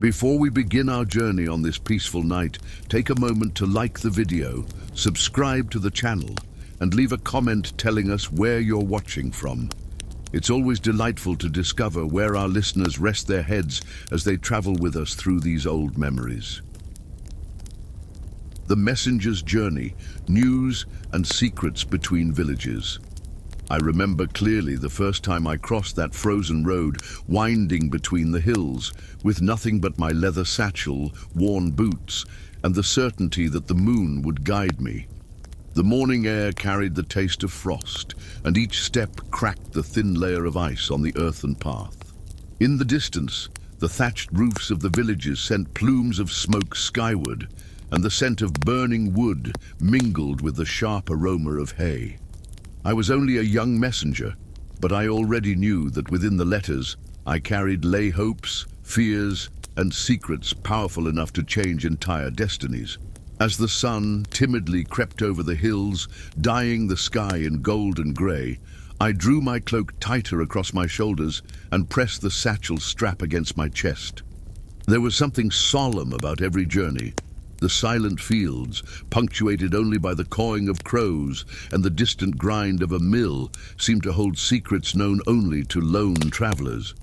Before we begin our journey on this peaceful night, take a moment to like the video, subscribe to the channel, and leave a comment telling us where you're watching from. It's always delightful to discover where our listeners rest their heads as they travel with us through these old memories. The Messenger's Journey, News and Secrets Between Villages. I remember clearly the first time I crossed that frozen road, winding between the hills, with nothing but my leather satchel, worn boots, and the certainty that the moon would guide me. The morning air carried the taste of frost, and each step cracked the thin layer of ice on the earthen path. In the distance, the thatched roofs of the villages sent plumes of smoke skyward, and the scent of burning wood mingled with the sharp aroma of hay. I was only a young messenger, but I already knew that within the letters I carried lay hopes, fears, and secrets powerful enough to change entire destinies. As the sun timidly crept over the hills, dyeing the sky in gold and grey, I drew my cloak tighter across my shoulders and pressed the satchel strap against my chest. There was something solemn about every journey. The silent fields, punctuated only by the cawing of crows and the distant grind of a mill, seemed to hold secrets known only to lone travelers.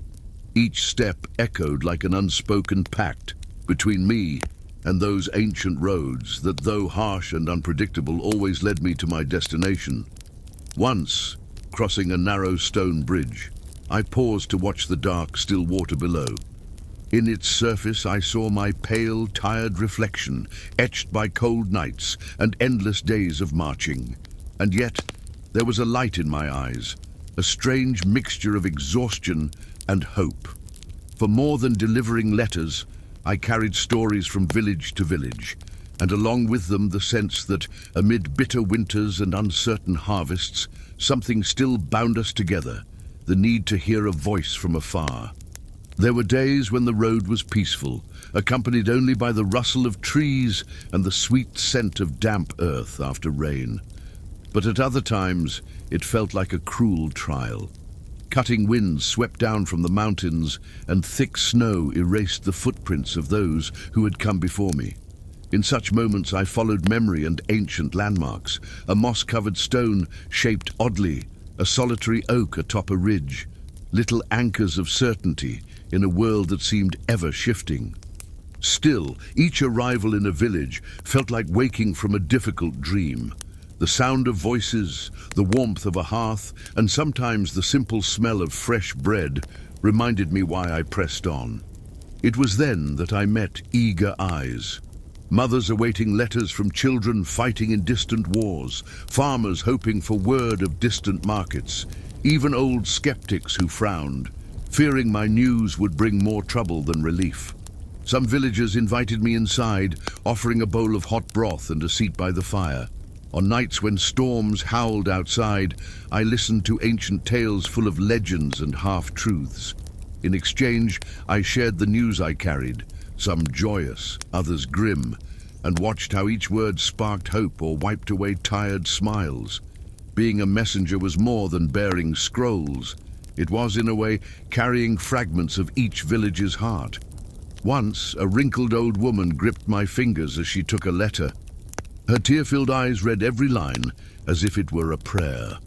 Each step echoed like an unspoken pact between me and those ancient roads that, though harsh and unpredictable, always led me to my destination. Once, crossing a narrow stone bridge, I paused to watch the dark, still water below. In its surface I saw my pale, tired reflection, etched by cold nights and endless days of marching. And yet, there was a light in my eyes, a strange mixture of exhaustion and hope. For more than delivering letters, I carried stories from village to village, and along with them the sense that, amid bitter winters and uncertain harvests, something still bound us together, the need to hear a voice from afar. There were days when the road was peaceful, accompanied only by the rustle of trees and the sweet scent of damp earth after rain. But at other times, it felt like a cruel trial. Cutting winds swept down from the mountains, and thick snow erased the footprints of those who had come before me. In such moments I followed memory and ancient landmarks, a moss-covered stone shaped oddly, a solitary oak atop a ridge, little anchors of certainty in a world that seemed ever shifting. Still, each arrival in a village felt like waking from a difficult dream. The sound of voices, the warmth of a hearth, and sometimes the simple smell of fresh bread reminded me why I pressed on. It was then that I met eager eyes. Mothers awaiting letters from children fighting in distant wars, farmers hoping for word of distant markets, even old skeptics who frowned, fearing my news would bring more trouble than relief. Some villagers invited me inside, offering a bowl of hot broth and a seat by the fire. On nights when storms howled outside, I listened to ancient tales full of legends and half-truths. In exchange, I shared the news I carried, some joyous, others grim, and watched how each word sparked hope or wiped away tired smiles. Being a messenger was more than bearing scrolls. It was, in a way, carrying fragments of each village's heart. Once, a wrinkled old woman gripped my fingers as she took a letter. Her tear-filled eyes read every line as if it were a prayer.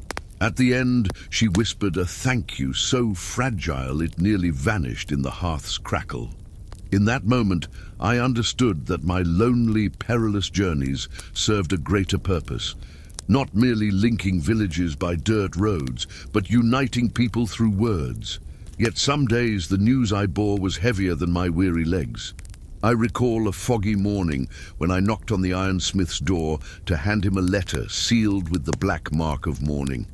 At the end, she whispered a thank you so fragile it nearly vanished in the hearth's crackle. In that moment, I understood that my lonely, perilous journeys served a greater purpose. Not merely linking villages by dirt roads, but uniting people through words. Yet some days the news I bore was heavier than my weary legs. I recall a foggy morning when I knocked on the ironsmith's door to hand him a letter sealed with the black mark of mourning.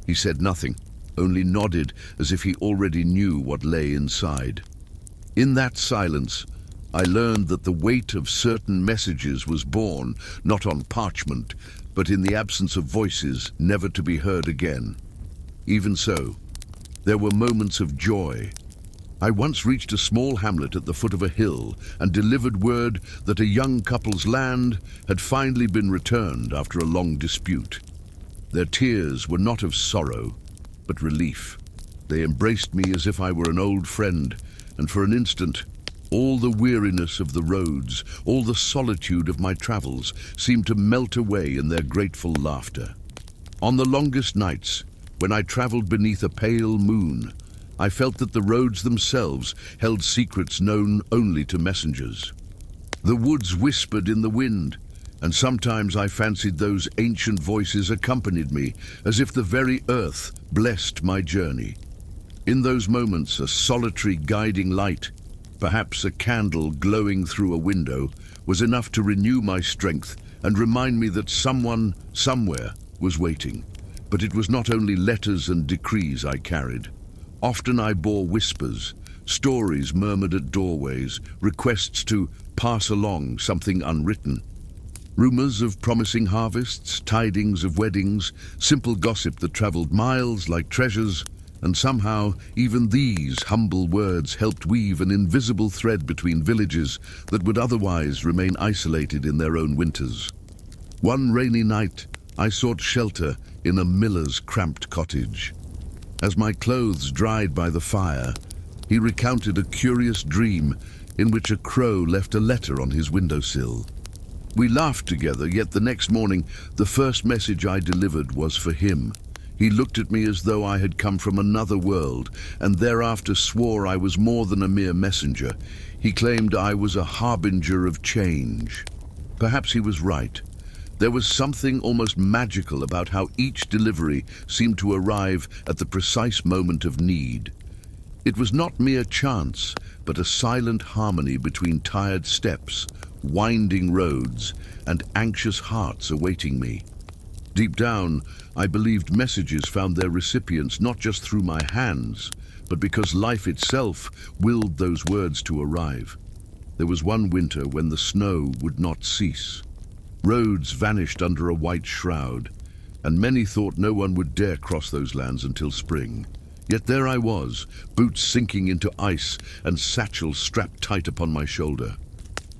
He said nothing, only nodded as if he already knew what lay inside. In that silence, I learned that the weight of certain messages was born not on parchment, but in the absence of voices never to be heard again. Even so, there were moments of joy. I once reached a small hamlet at the foot of a hill and delivered word that a young couple's land had finally been returned after a long dispute. Their tears were not of sorrow, but relief. They embraced me as if I were an old friend, and for an instant, All the weariness of the roads, all the solitude of my travels seemed to melt away in their grateful laughter. On the longest nights, when I traveled beneath a pale moon, I felt that the roads themselves held secrets known only to messengers. The woods whispered in the wind, and sometimes I fancied those ancient voices accompanied me, as if the very earth blessed my journey. In those moments, a solitary guiding light, perhaps a candle glowing through a window, was enough to renew my strength and remind me that someone, somewhere, was waiting. But it was not only letters and decrees I carried. Often I bore whispers, stories murmured at doorways, requests to pass along something unwritten. Rumors of promising harvests, tidings of weddings, simple gossip that traveled miles like treasures, and somehow even these humble words helped weave an invisible thread between villages that would otherwise remain isolated in their own winters. One rainy night, I sought shelter in a miller's cramped cottage. As my clothes dried by the fire, he recounted a curious dream in which a crow left a letter on his windowsill. We laughed together, yet the next morning, the first message I delivered was for him. He looked at me as though I had come from another world, and thereafter swore I was more than a mere messenger. He claimed I was a harbinger of change. Perhaps he was right. There was something almost magical about how each delivery seemed to arrive at the precise moment of need. It was not mere chance, but a silent harmony between tired steps, winding roads, and anxious hearts awaiting me. Deep down, I believed messages found their recipients not just through my hands, but because life itself willed those words to arrive. There was one winter when the snow would not cease. Roads vanished under a white shroud, and many thought no one would dare cross those lands until spring. Yet there I was, boots sinking into ice and satchel strapped tight upon my shoulder.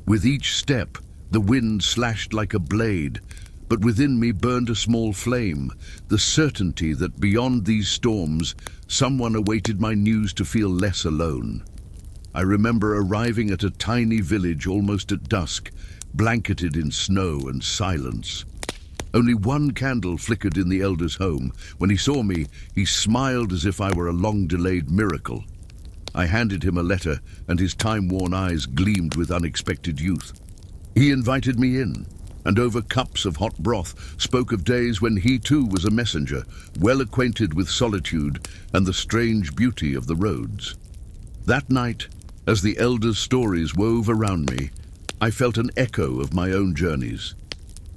With each step, the wind slashed like a blade, but within me burned a small flame, the certainty that beyond these storms, someone awaited my news to feel less alone. I remember arriving at a tiny village almost at dusk, blanketed in snow and silence. Only one candle flickered in the elder's home. When he saw me, he smiled as if I were a long-delayed miracle. I handed him a letter, and his time-worn eyes gleamed with unexpected youth. He invited me in, and over cups of hot broth spoke of days when he too was a messenger, well acquainted with solitude and the strange beauty of the roads. That night, as the elder's stories wove around me, I felt an echo of my own journeys.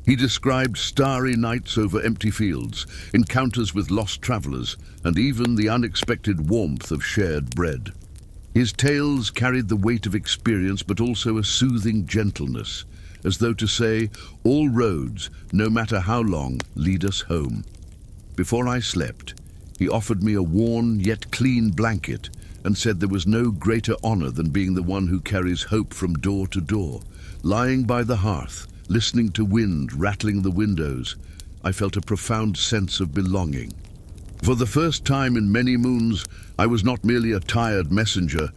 He described starry nights over empty fields, encounters with lost travelers, and even the unexpected warmth of shared bread. His tales carried the weight of experience, but also a soothing gentleness, as though to say, all roads, no matter how long, lead us home. Before I slept, he offered me a worn yet clean blanket and said there was no greater honor than being the one who carries hope from door to door. Lying by the hearth, listening to wind rattling the windows, I felt a profound sense of belonging. For the first time in many moons, I was not merely a tired messenger,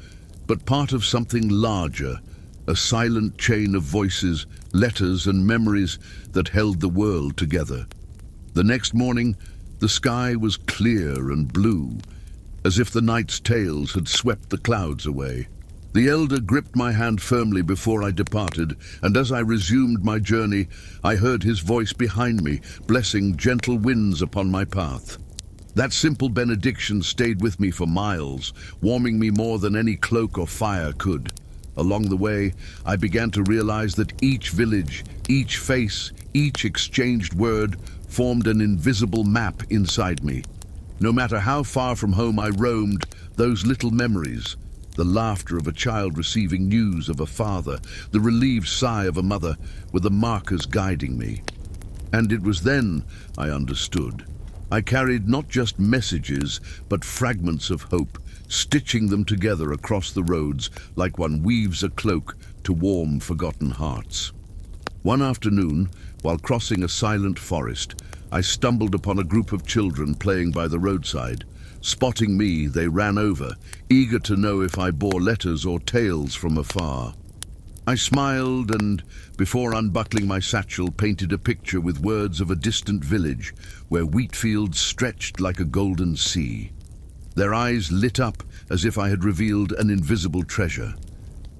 but part of something larger, a silent chain of voices, letters, and memories that held the world together. The next morning, the sky was clear and blue, as if the night's tales had swept the clouds away. The elder gripped my hand firmly before I departed, and as I resumed my journey, I heard his voice behind me, blessing gentle winds upon my path. That simple benediction stayed with me for miles, warming me more than any cloak or fire could. Along the way, I began to realize that each village, each face, each exchanged word formed an invisible map inside me. No matter how far from home I roamed, those little memories, the laughter of a child receiving news of a father, the relieved sigh of a mother, were the markers guiding me. And it was then I understood. I carried not just messages, but fragments of hope, stitching them together across the roads like one weaves a cloak to warm forgotten hearts. One afternoon, while crossing a silent forest, I stumbled upon a group of children playing by the roadside. Spotting me, they ran over, eager to know if I bore letters or tales from afar. I smiled and, before unbuckling my satchel, painted a picture with words of a distant village where wheat fields stretched like a golden sea. Their eyes lit up as if I had revealed an invisible treasure,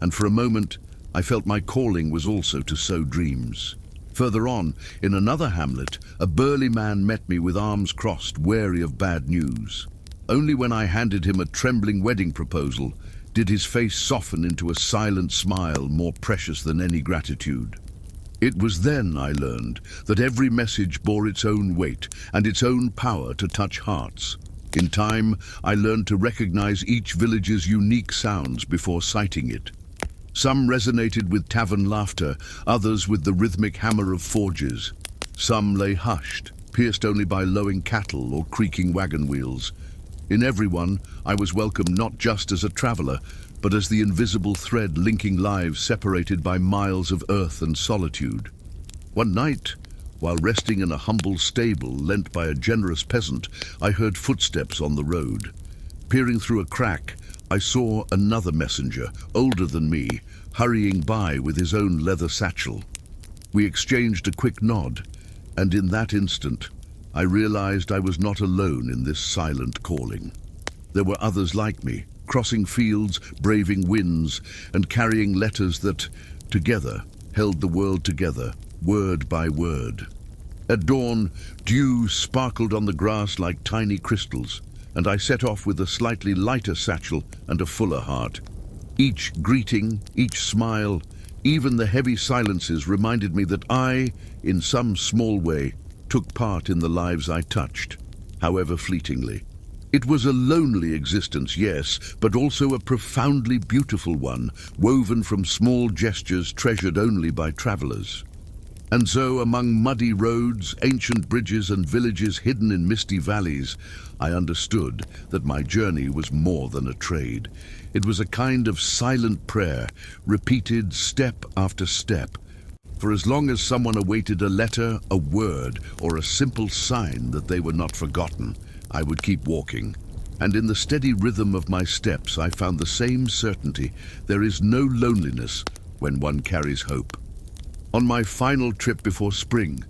and for a moment I felt my calling was also to sow dreams. Further on, in another hamlet, a burly man met me with arms crossed, wary of bad news. Only when I handed him a trembling wedding proposal did his face soften into a silent smile more precious than any gratitude. It was then I learned that every message bore its own weight and its own power to touch hearts. In time, I learned to recognize each village's unique sounds before citing it. Some resonated with tavern laughter, others with the rhythmic hammer of forges. Some lay hushed, pierced only by lowing cattle or creaking wagon wheels. In every one, I was welcome not just as a traveler, but as the invisible thread linking lives separated by miles of earth and solitude. One night, while resting in a humble stable lent by a generous peasant, I heard footsteps on the road. Peering through a crack, I saw another messenger, older than me, hurrying by with his own leather satchel. We exchanged a quick nod, and in that instant, I realized I was not alone in this silent calling. There were others like me, crossing fields, braving winds, and carrying letters that, together, held the world together, word by word. At dawn, dew sparkled on the grass like tiny crystals, and I set off with a slightly lighter satchel and a fuller heart. Each greeting, each smile, even the heavy silences reminded me that I, in some small way, took part in the lives I touched, however fleetingly. It was a lonely existence, yes, but also a profoundly beautiful one, woven from small gestures treasured only by travelers. And so, among muddy roads, ancient bridges and villages hidden in misty valleys, I understood that my journey was more than a trade. It was a kind of silent prayer, repeated step after step. For as long as someone awaited a letter, a word, or a simple sign that they were not forgotten, I would keep walking. And in the steady rhythm of my steps, I found the same certainty: there is no loneliness when one carries hope. On my final trip before spring,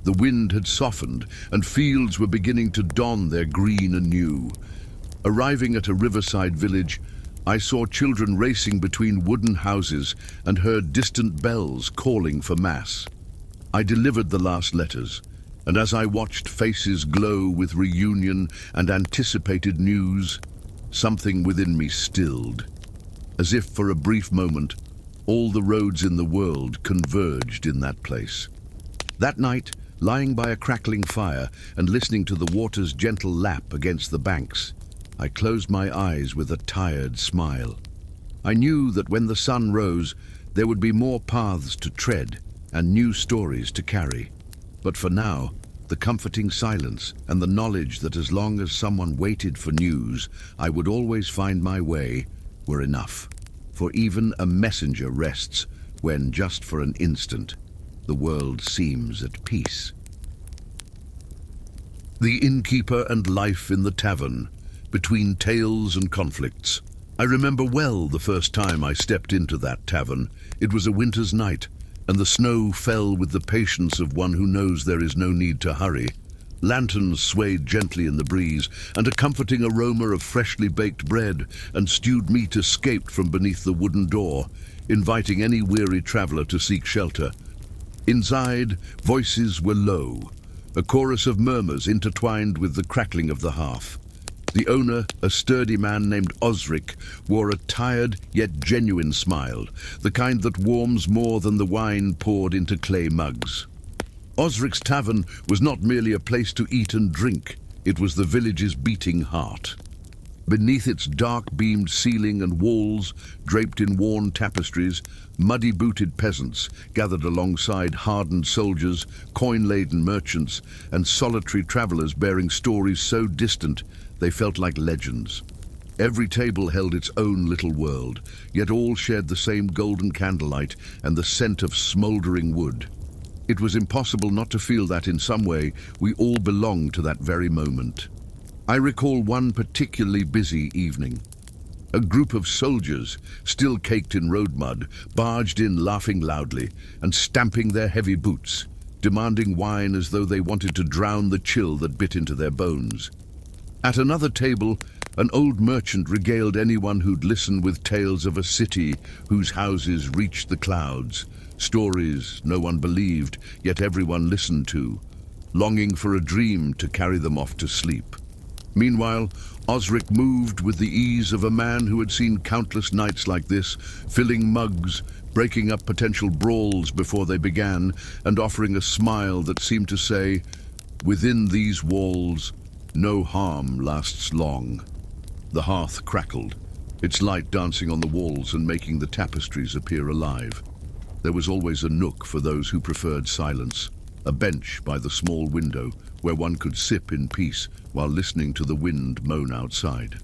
the wind had softened and fields were beginning to don their green anew. Arriving at a riverside village, I saw children racing between wooden houses and heard distant bells calling for mass. I delivered the last letters, and as I watched faces glow with reunion and anticipated news, something within me stilled. As if for a brief moment, all the roads in the world converged in that place. That night, lying by a crackling fire and listening to the water's gentle lap against the banks, I closed my eyes with a tired smile. I knew that when the sun rose, there would be more paths to tread and new stories to carry. But for now, the comforting silence and the knowledge that as long as someone waited for news, I would always find my way, were enough. For even a messenger rests when, just for an instant, the world seems at peace. The innkeeper and life in the tavern, between tales and conflicts. I remember well the first time I stepped into that tavern. It was a winter's night, and the snow fell with the patience of one who knows there is no need to hurry. Lanterns swayed gently in the breeze, and a comforting aroma of freshly baked bread and stewed meat escaped from beneath the wooden door, inviting any weary traveler to seek shelter. Inside, voices were low, a chorus of murmurs intertwined with the crackling of the hearth. The owner, a sturdy man named Osric, wore a tired yet genuine smile, the kind that warms more than the wine poured into clay mugs. Osric's tavern was not merely a place to eat and drink, it was the village's beating heart. Beneath its dark-beamed ceiling and walls, draped in worn tapestries, muddy-booted peasants gathered alongside hardened soldiers, coin-laden merchants, and solitary travelers bearing stories so distant they felt like legends. Every table held its own little world, yet all shared the same golden candlelight and the scent of smouldering wood. It was impossible not to feel that in some way we all belonged to that very moment. I recall one particularly busy evening. A group of soldiers, still caked in road mud, barged in laughing loudly and stamping their heavy boots, demanding wine as though they wanted to drown the chill that bit into their bones. At another table, an old merchant regaled anyone who'd listened with tales of a city whose houses reached the clouds, stories no one believed, yet everyone listened to, longing for a dream to carry them off to sleep. Meanwhile, Osric moved with the ease of a man who had seen countless nights like this, filling mugs, breaking up potential brawls before they began, and offering a smile that seemed to say, "Within these walls, no harm lasts long." The hearth crackled, its light dancing on the walls and making the tapestries appear alive. There was always a nook for those who preferred silence, a bench by the small window where one could sip in peace while listening to the wind moan outside.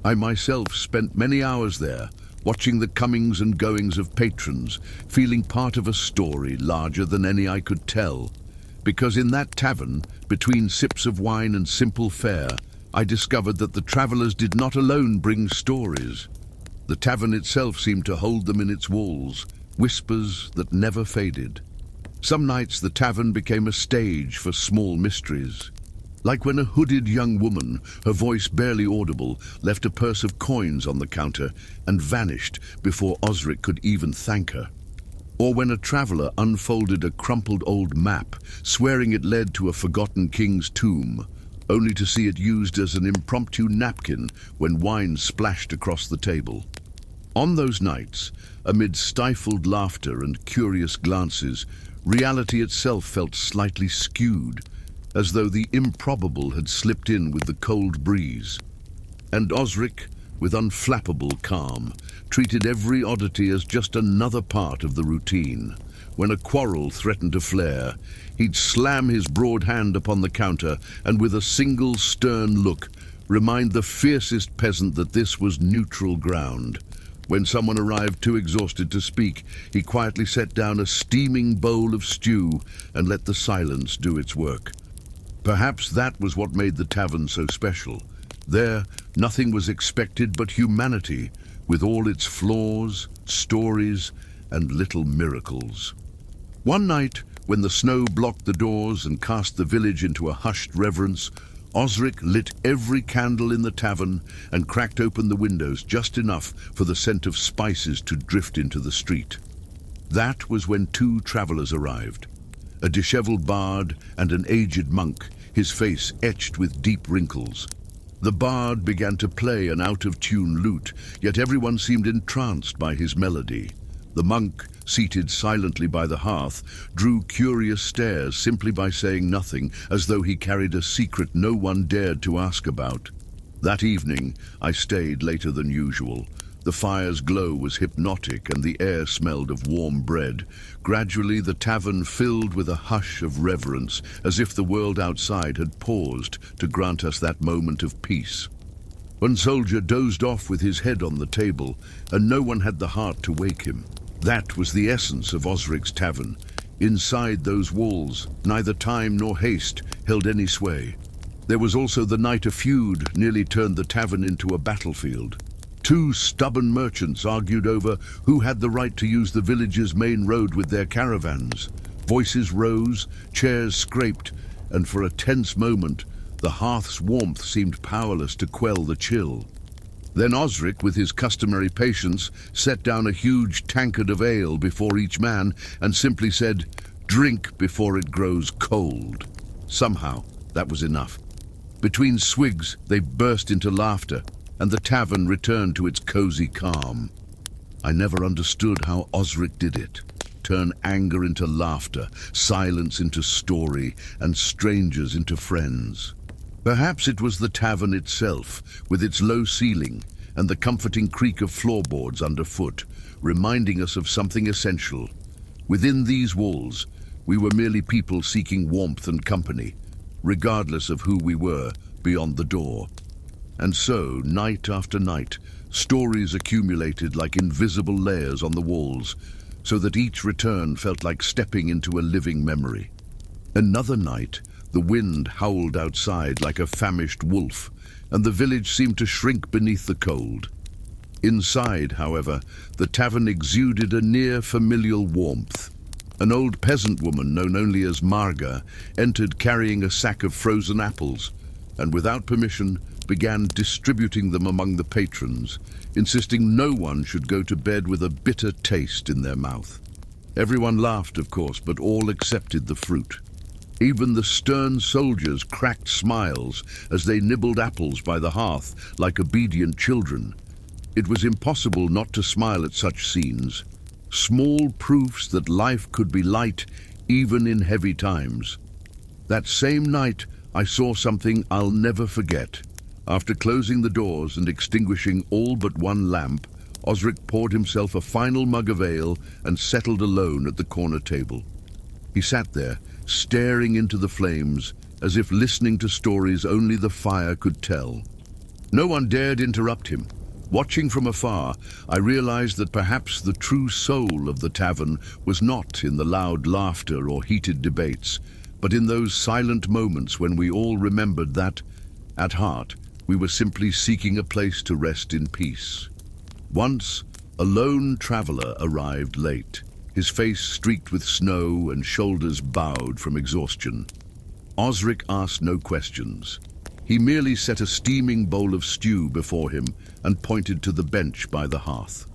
I myself spent many hours there, watching the comings and goings of patrons, feeling part of a story larger than any I could tell. Because in that tavern, between sips of wine and simple fare, I discovered that the travelers did not alone bring stories. The tavern itself seemed to hold them in its walls, whispers that never faded. Some nights the tavern became a stage for small mysteries. Like when a hooded young woman, her voice barely audible, left a purse of coins on the counter and vanished before Osric could even thank her. Or when a traveler unfolded a crumpled old map, swearing it led to a forgotten king's tomb, only to see it used as an impromptu napkin when wine splashed across the table. On those nights, amid stifled laughter and curious glances, reality itself felt slightly skewed, as though the improbable had slipped in with the cold breeze. And Osric, with unflappable calm, treated every oddity as just another part of the routine. When a quarrel threatened to flare, he'd slam his broad hand upon the counter and with a single stern look remind the fiercest peasant that this was neutral ground. When someone arrived too exhausted to speak, he quietly set down a steaming bowl of stew and let the silence do its work. Perhaps that was what made the tavern so special. There, nothing was expected but humanity, with all its flaws, stories, and little miracles. One night, when the snow blocked the doors and cast the village into a hushed reverence, Osric lit every candle in the tavern and cracked open the windows just enough for the scent of spices to drift into the street. That was when two travelers arrived, a disheveled bard and an aged monk, his face etched with deep wrinkles. The bard began to play an out-of-tune lute, yet everyone seemed entranced by his melody. The monk, seated silently by the hearth, drew curious stares simply by saying nothing, as though he carried a secret no one dared to ask about. That evening, I stayed later than usual. The fire's glow was hypnotic and the air smelled of warm bread. Gradually, the tavern filled with a hush of reverence, as if the world outside had paused to grant us that moment of peace. One soldier dozed off with his head on the table, and no one had the heart to wake him. That was the essence of Osric's tavern. Inside those walls, neither time nor haste held any sway. There was also the night a feud nearly turned the tavern into a battlefield. Two stubborn merchants argued over who had the right to use the village's main road with their caravans. Voices rose, chairs scraped, and for a tense moment, the hearth's warmth seemed powerless to quell the chill. Then Osric, with his customary patience, set down a huge tankard of ale before each man and simply said, "Drink before it grows cold." Somehow, that was enough. Between swigs, they burst into laughter, and the tavern returned to its cozy calm. I never understood how Osric did it. Turn anger into laughter, silence into story, and strangers into friends. Perhaps it was the tavern itself, with its low ceiling and the comforting creak of floorboards underfoot, reminding us of something essential. Within these walls, we were merely people seeking warmth and company, regardless of who we were beyond the door. And so, night after night, stories accumulated like invisible layers on the walls, so that each return felt like stepping into a living memory. Another night, the wind howled outside like a famished wolf, and the village seemed to shrink beneath the cold. Inside, however, the tavern exuded a near familial warmth. An old peasant woman, known only as Marga, entered carrying a sack of frozen apples, and without permission began distributing them among the patrons, insisting no one should go to bed with a bitter taste in their mouth. Everyone laughed, of course, but all accepted the fruit. Even the stern soldiers cracked smiles as they nibbled apples by the hearth like obedient children. It was impossible not to smile at such scenes, small proofs that life could be light even in heavy times. That same night, I saw something I'll never forget. After closing the doors and extinguishing all but one lamp, Osric poured himself a final mug of ale and settled alone at the corner table. He sat there, staring into the flames, as if listening to stories only the fire could tell. No one dared interrupt him. Watching from afar, I realized that perhaps the true soul of the tavern was not in the loud laughter or heated debates, but in those silent moments when we all remembered that, at heart, we were simply seeking a place to rest in peace. Once, a lone traveler arrived late, his face streaked with snow and shoulders bowed from exhaustion. Osric asked no questions. He merely set a steaming bowl of stew before him and pointed to the bench by the hearth.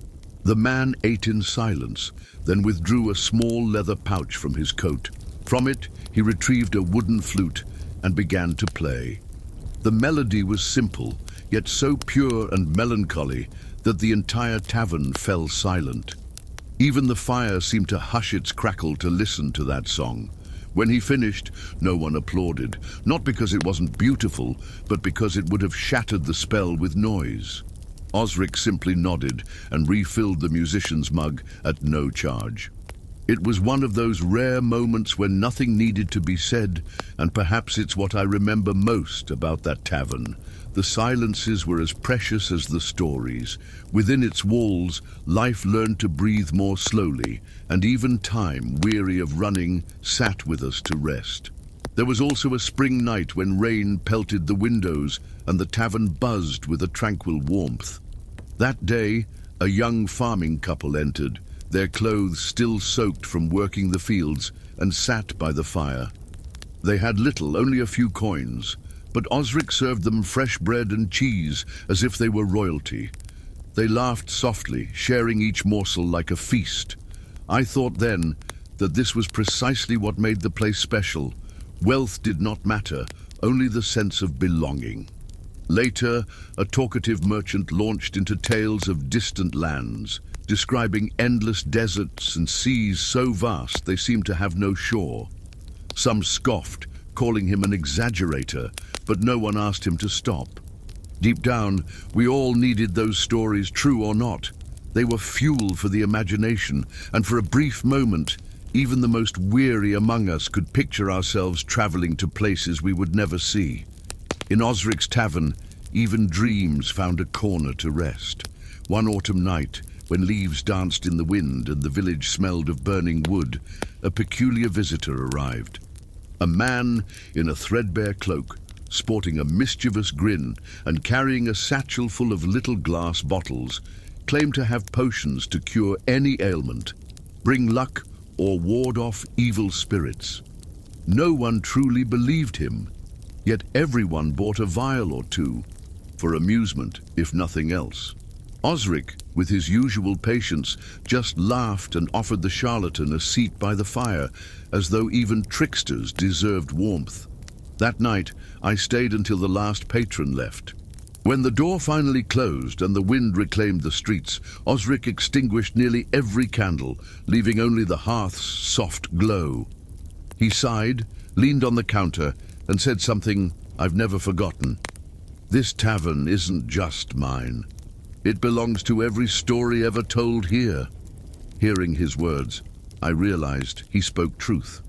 The man ate in silence, then withdrew a small leather pouch from his coat. From it, he retrieved a wooden flute and began to play. The melody was simple, yet so pure and melancholy that the entire tavern fell silent. Even the fire seemed to hush its crackle to listen to that song. When he finished, no one applauded, not because it wasn't beautiful, but because it would have shattered the spell with noise. Osric simply nodded and refilled the musician's mug at no charge. It was one of those rare moments when nothing needed to be said, and perhaps it's what I remember most about that tavern. The silences were as precious as the stories. Within its walls, life learned to breathe more slowly, and even time, weary of running, sat with us to rest. There was also a spring night when rain pelted the windows and the tavern buzzed with a tranquil warmth. That day, a young farming couple entered, their clothes still soaked from working the fields, and sat by the fire. They had little, only a few coins, but Osric served them fresh bread and cheese as if they were royalty. They laughed softly, sharing each morsel like a feast. I thought then that this was precisely what made the place special. Wealth did not matter, only the sense of belonging. Later, a talkative merchant launched into tales of distant lands, describing endless deserts and seas so vast they seemed to have no shore. Some scoffed, calling him an exaggerator, but no one asked him to stop. Deep down, we all needed those stories, true or not. They were fuel for the imagination, and for a brief moment, even the most weary among us could picture ourselves traveling to places we would never see. In Osric's tavern, even dreams found a corner to rest. One autumn night, when leaves danced in the wind and the village smelled of burning wood, a peculiar visitor arrived. A man in a threadbare cloak, sporting a mischievous grin and carrying a satchel full of little glass bottles, claimed to have potions to cure any ailment, bring luck, or ward off evil spirits. No one truly believed him, yet everyone bought a vial or two, for amusement, if nothing else. Osric, with his usual patience, just laughed and offered the charlatan a seat by the fire, as though even tricksters deserved warmth. That night, I stayed until the last patron left. When the door finally closed and the wind reclaimed the streets, Osric extinguished nearly every candle, leaving only the hearth's soft glow. He sighed, leaned on the counter, and said something I've never forgotten. "This tavern isn't just mine. It belongs to every story ever told here." Hearing his words, I realized he spoke truth.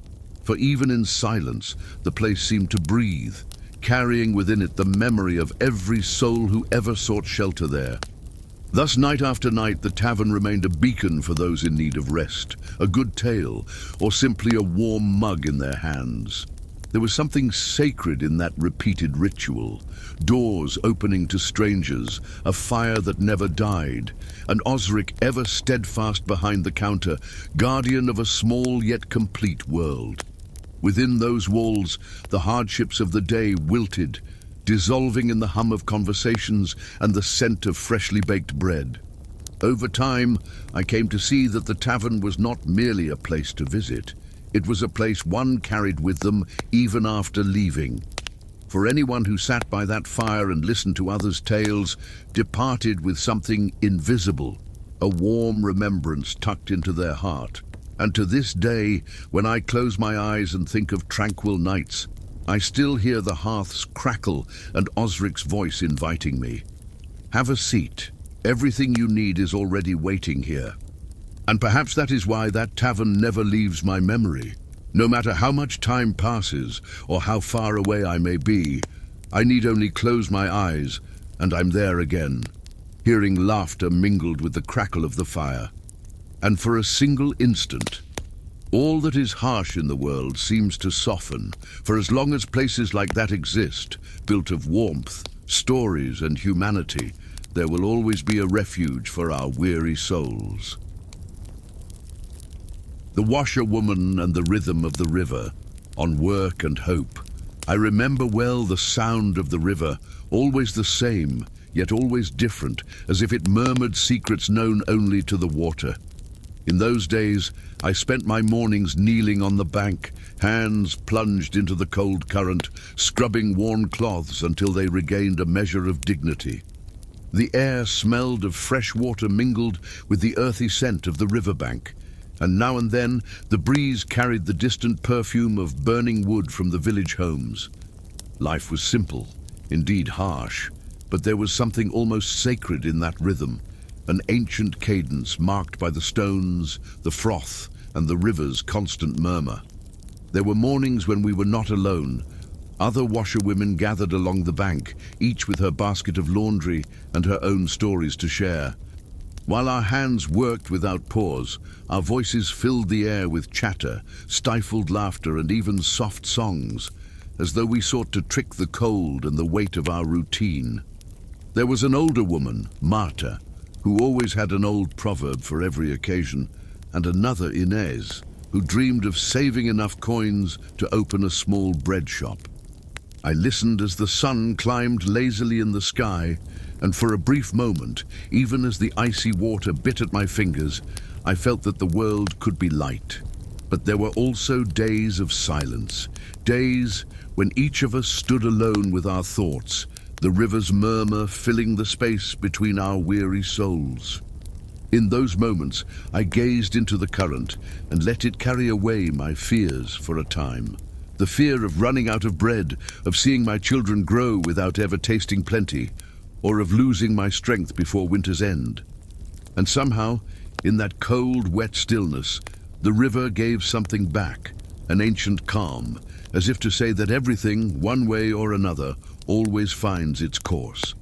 For even in silence, the place seemed to breathe, carrying within it the memory of every soul who ever sought shelter there. Thus, night after night, the tavern remained a beacon for those in need of rest, a good tale, or simply a warm mug in their hands. There was something sacred in that repeated ritual. Doors opening to strangers, a fire that never died, and Osric ever steadfast behind the counter, guardian of a small yet complete world. Within those walls, the hardships of the day wilted, dissolving in the hum of conversations and the scent of freshly baked bread. Over time, I came to see that the tavern was not merely a place to visit. It was a place one carried with them even after leaving. For anyone who sat by that fire and listened to others' tales departed with something invisible, a warm remembrance tucked into their heart. And to this day, when I close my eyes and think of tranquil nights, I still hear the hearth's crackle and Osric's voice inviting me. Have a seat. Everything you need is already waiting here. And perhaps that is why that tavern never leaves my memory. No matter how much time passes or how far away I may be, I need only close my eyes and I'm there again, hearing laughter mingled with the crackle of the fire. And for a single instant, all that is harsh in the world seems to soften, for as long as places like that exist, built of warmth, stories and humanity, there will always be a refuge for our weary souls. The washerwoman and the rhythm of the river, on work and hope. I remember well the sound of the river, always the same, yet always different, as if it murmured secrets known only to the water. In those days, I spent my mornings kneeling on the bank, hands plunged into the cold current, scrubbing worn cloths until they regained a measure of dignity. The air smelled of fresh water mingled with the earthy scent of the riverbank, and now and then the breeze carried the distant perfume of burning wood from the village homes. Life was simple, indeed harsh, but there was something almost sacred in that rhythm, an ancient cadence marked by the stones, the froth, and the river's constant murmur. There were mornings when we were not alone. Other washerwomen gathered along the bank, each with her basket of laundry and her own stories to share. While our hands worked without pause, our voices filled the air with chatter, stifled laughter, and even soft songs, as though we sought to trick the cold and the weight of our routine. There was an older woman, Marta, who always had an old proverb for every occasion, and another, Inez, who dreamed of saving enough coins to open a small bread shop. I listened as the sun climbed lazily in the sky, and for a brief moment, even as the icy water bit at my fingers, I felt that the world could be light. But there were also days of silence, days when each of us stood alone with our thoughts, the river's murmur filling the space between our weary souls. In those moments, I gazed into the current and let it carry away my fears for a time. The fear of running out of bread, of seeing my children grow without ever tasting plenty, or of losing my strength before winter's end. And somehow, in that cold, wet stillness, the river gave something back, an ancient calm, as if to say that everything, one way or another, always finds its course.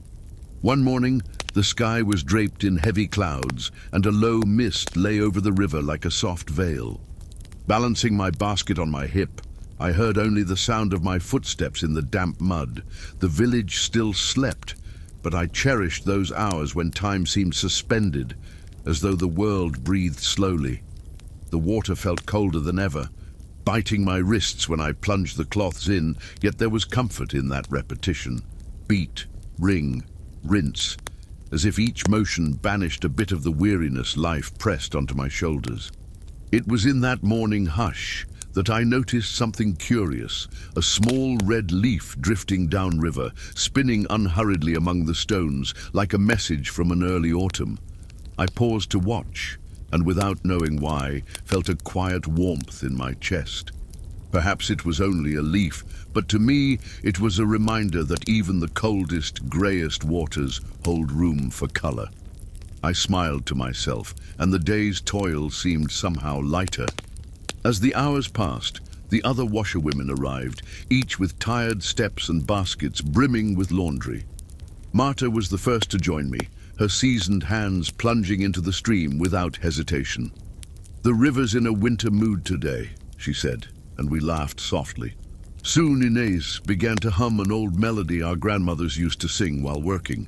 One morning, the sky was draped in heavy clouds, and a low mist lay over the river like a soft veil. Balancing my basket on my hip, I heard only the sound of my footsteps in the damp mud. The village still slept, but I cherished those hours when time seemed suspended, as though the world breathed slowly. The water felt colder than ever, biting my wrists when I plunged the cloths in, yet there was comfort in that repetition. Beat, wring, rinse, as if each motion banished a bit of the weariness life pressed onto my shoulders. It was in that morning hush that I noticed something curious, a small red leaf drifting downriver, spinning unhurriedly among the stones, like a message from an early autumn. I paused to watch, and without knowing why, felt a quiet warmth in my chest. Perhaps it was only a leaf, but to me it was a reminder that even the coldest, greyest waters hold room for colour. I smiled to myself, and the day's toil seemed somehow lighter. As the hours passed, the other washerwomen arrived, each with tired steps and baskets brimming with laundry. Marta was the first to join me, her seasoned hands plunging into the stream without hesitation. "The river's in a winter mood today," she said, and we laughed softly. Soon Inez began to hum an old melody our grandmothers used to sing while working.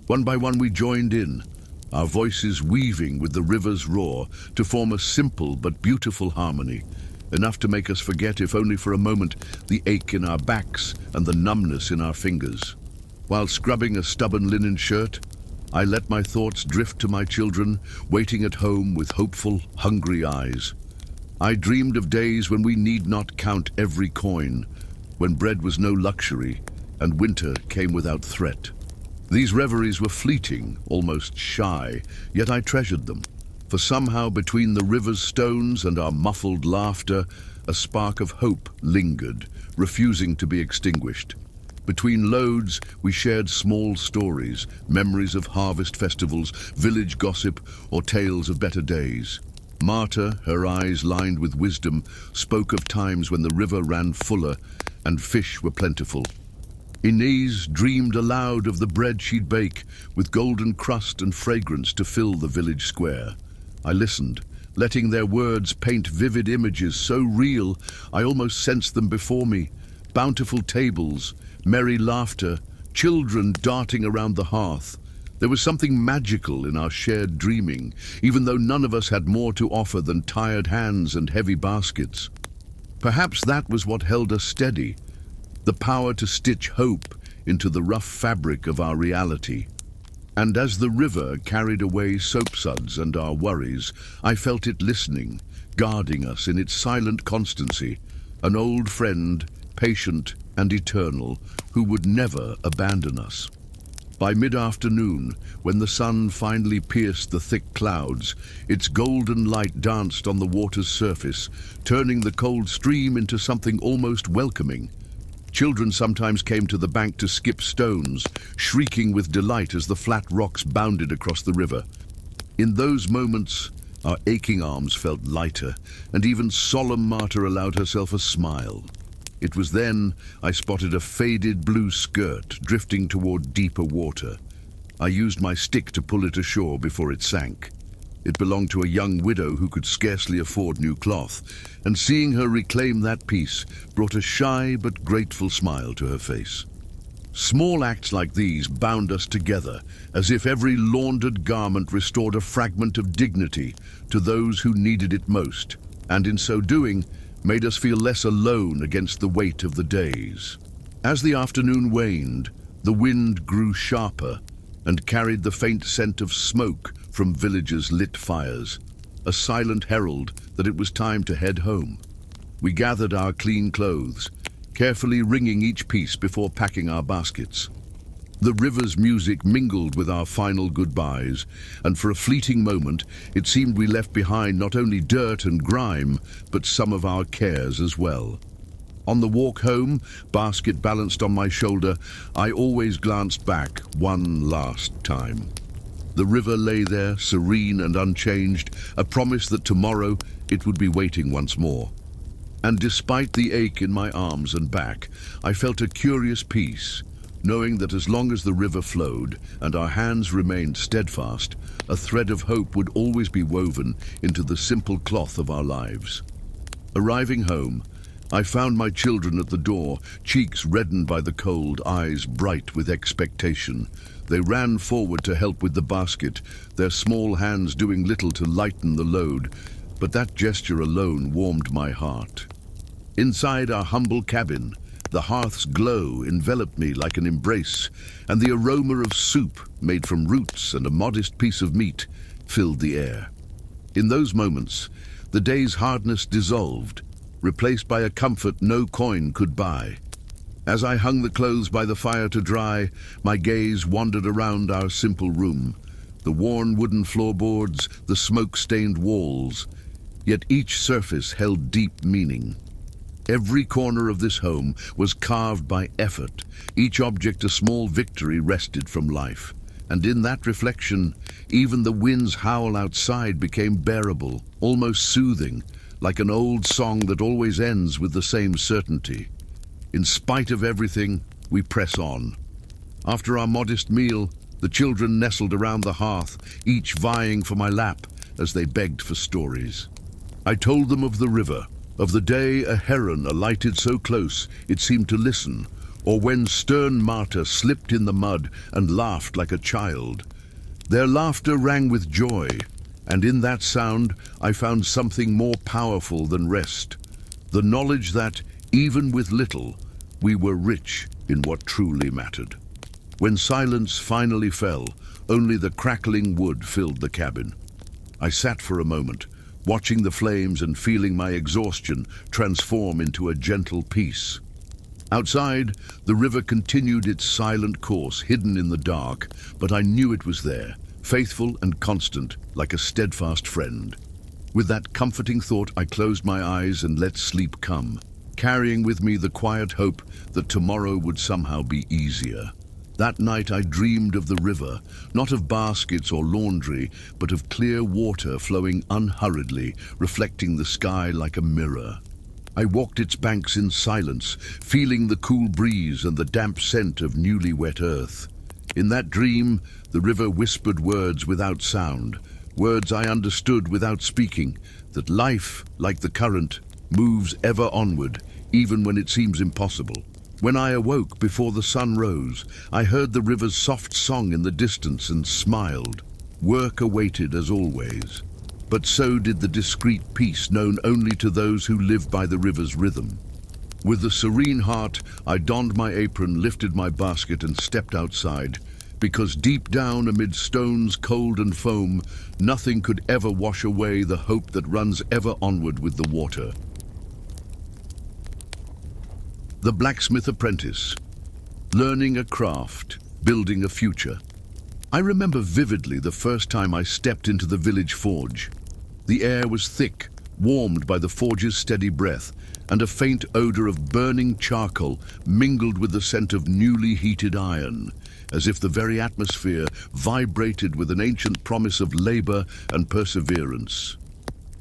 One by one we joined in, our voices weaving with the river's roar to form a simple but beautiful harmony, enough to make us forget, if only for a moment, the ache in our backs and the numbness in our fingers. While scrubbing a stubborn linen shirt, I let my thoughts drift to my children, waiting at home with hopeful, hungry eyes. I dreamed of days when we need not count every coin, when bread was no luxury and winter came without threat. These reveries were fleeting, almost shy, yet I treasured them, for somehow between the river's stones and our muffled laughter, a spark of hope lingered, refusing to be extinguished. Between loads, we shared small stories, memories of harvest festivals, village gossip, or tales of better days. Marta, her eyes lined with wisdom, spoke of times when the river ran fuller and fish were plentiful. Inez dreamed aloud of the bread she'd bake, with golden crust and fragrance to fill the village square. I listened, letting their words paint vivid images so real I almost sensed them before me. Bountiful tables, merry laughter, children darting around the hearth. There was something magical in our shared dreaming, even though none of us had more to offer than tired hands and heavy baskets. Perhaps that was what held us steady, the power to stitch hope into the rough fabric of our reality. And as the river carried away soapsuds and our worries, I felt it listening, guarding us in its silent constancy, an old friend, patient and eternal, who would never abandon us. By mid-afternoon, when the sun finally pierced the thick clouds, its golden light danced on the water's surface, turning the cold stream into something almost welcoming. Children sometimes came to the bank to skip stones, shrieking with delight as the flat rocks bounded across the river. In those moments, our aching arms felt lighter, and even solemn Marta allowed herself a smile. It was then I spotted a faded blue skirt drifting toward deeper water. I used my stick to pull it ashore before it sank. It belonged to a young widow who could scarcely afford new cloth, and seeing her reclaim that piece brought a shy but grateful smile to her face. Small acts like these bound us together, as if every laundered garment restored a fragment of dignity to those who needed it most, and in so doing, made us feel less alone against the weight of the days. As the afternoon waned, the wind grew sharper and carried the faint scent of smoke from villages' lit fires, a silent herald that it was time to head home. We gathered our clean clothes, carefully wringing each piece before packing our baskets. The river's music mingled with our final goodbyes, and for a fleeting moment it seemed we left behind not only dirt and grime, but some of our cares as well. On the walk home, basket balanced on my shoulder, I always glanced back one last time. The river lay there, serene and unchanged, a promise that tomorrow it would be waiting once more. And despite the ache in my arms and back, I felt a curious peace, knowing that as long as the river flowed and our hands remained steadfast, a thread of hope would always be woven into the simple cloth of our lives. Arriving home, I found my children at the door, cheeks reddened by the cold, eyes bright with expectation. They ran forward to help with the basket, their small hands doing little to lighten the load, but that gesture alone warmed my heart. Inside our humble cabin, the hearth's glow enveloped me like an embrace, and the aroma of soup, made from roots and a modest piece of meat, filled the air. In those moments, the day's hardness dissolved, replaced by a comfort no coin could buy. As I hung the clothes by the fire to dry, my gaze wandered around our simple room, the worn wooden floorboards, the smoke-stained walls, yet each surface held deep meaning. Every corner of this home was carved by effort, each object a small victory wrested from life. And in that reflection, even the wind's howl outside became bearable, almost soothing, like an old song that always ends with the same certainty. In spite of everything, we press on. After our modest meal, the children nestled around the hearth, each vying for my lap as they begged for stories. I told them of the river, Of the day a heron alighted so close it seemed to listen, or when stern martyr slipped in the mud and laughed like a child. Their laughter rang with joy, and in that sound I found something more powerful than rest, the knowledge that, even with little, we were rich in what truly mattered. When silence finally fell, only the crackling wood filled the cabin. I sat for a moment, watching the flames and feeling my exhaustion transform into a gentle peace. Outside, the river continued its silent course, hidden in the dark, but I knew it was there, faithful and constant, like a steadfast friend. With that comforting thought, I closed my eyes and let sleep come, carrying with me the quiet hope that tomorrow would somehow be easier. That night I dreamed of the river, not of baskets or laundry, but of clear water flowing unhurriedly, reflecting the sky like a mirror. I walked its banks in silence, feeling the cool breeze and the damp scent of newly wet earth. In that dream, the river whispered words without sound, words I understood without speaking, that life, like the current, moves ever onward, even when it seems impossible. When I awoke before the sun rose, I heard the river's soft song in the distance and smiled. Work awaited as always, but so did the discreet peace known only to those who live by the river's rhythm. With a serene heart, I donned my apron, lifted my basket and stepped outside, because deep down amid stones cold and foam, nothing could ever wash away the hope that runs ever onward with the water. The blacksmith apprentice, learning a craft, building a future. I remember vividly the first time I stepped into the village forge. The air was thick, warmed by the forge's steady breath, and a faint odor of burning charcoal mingled with the scent of newly heated iron, as if the very atmosphere vibrated with an ancient promise of labor and perseverance.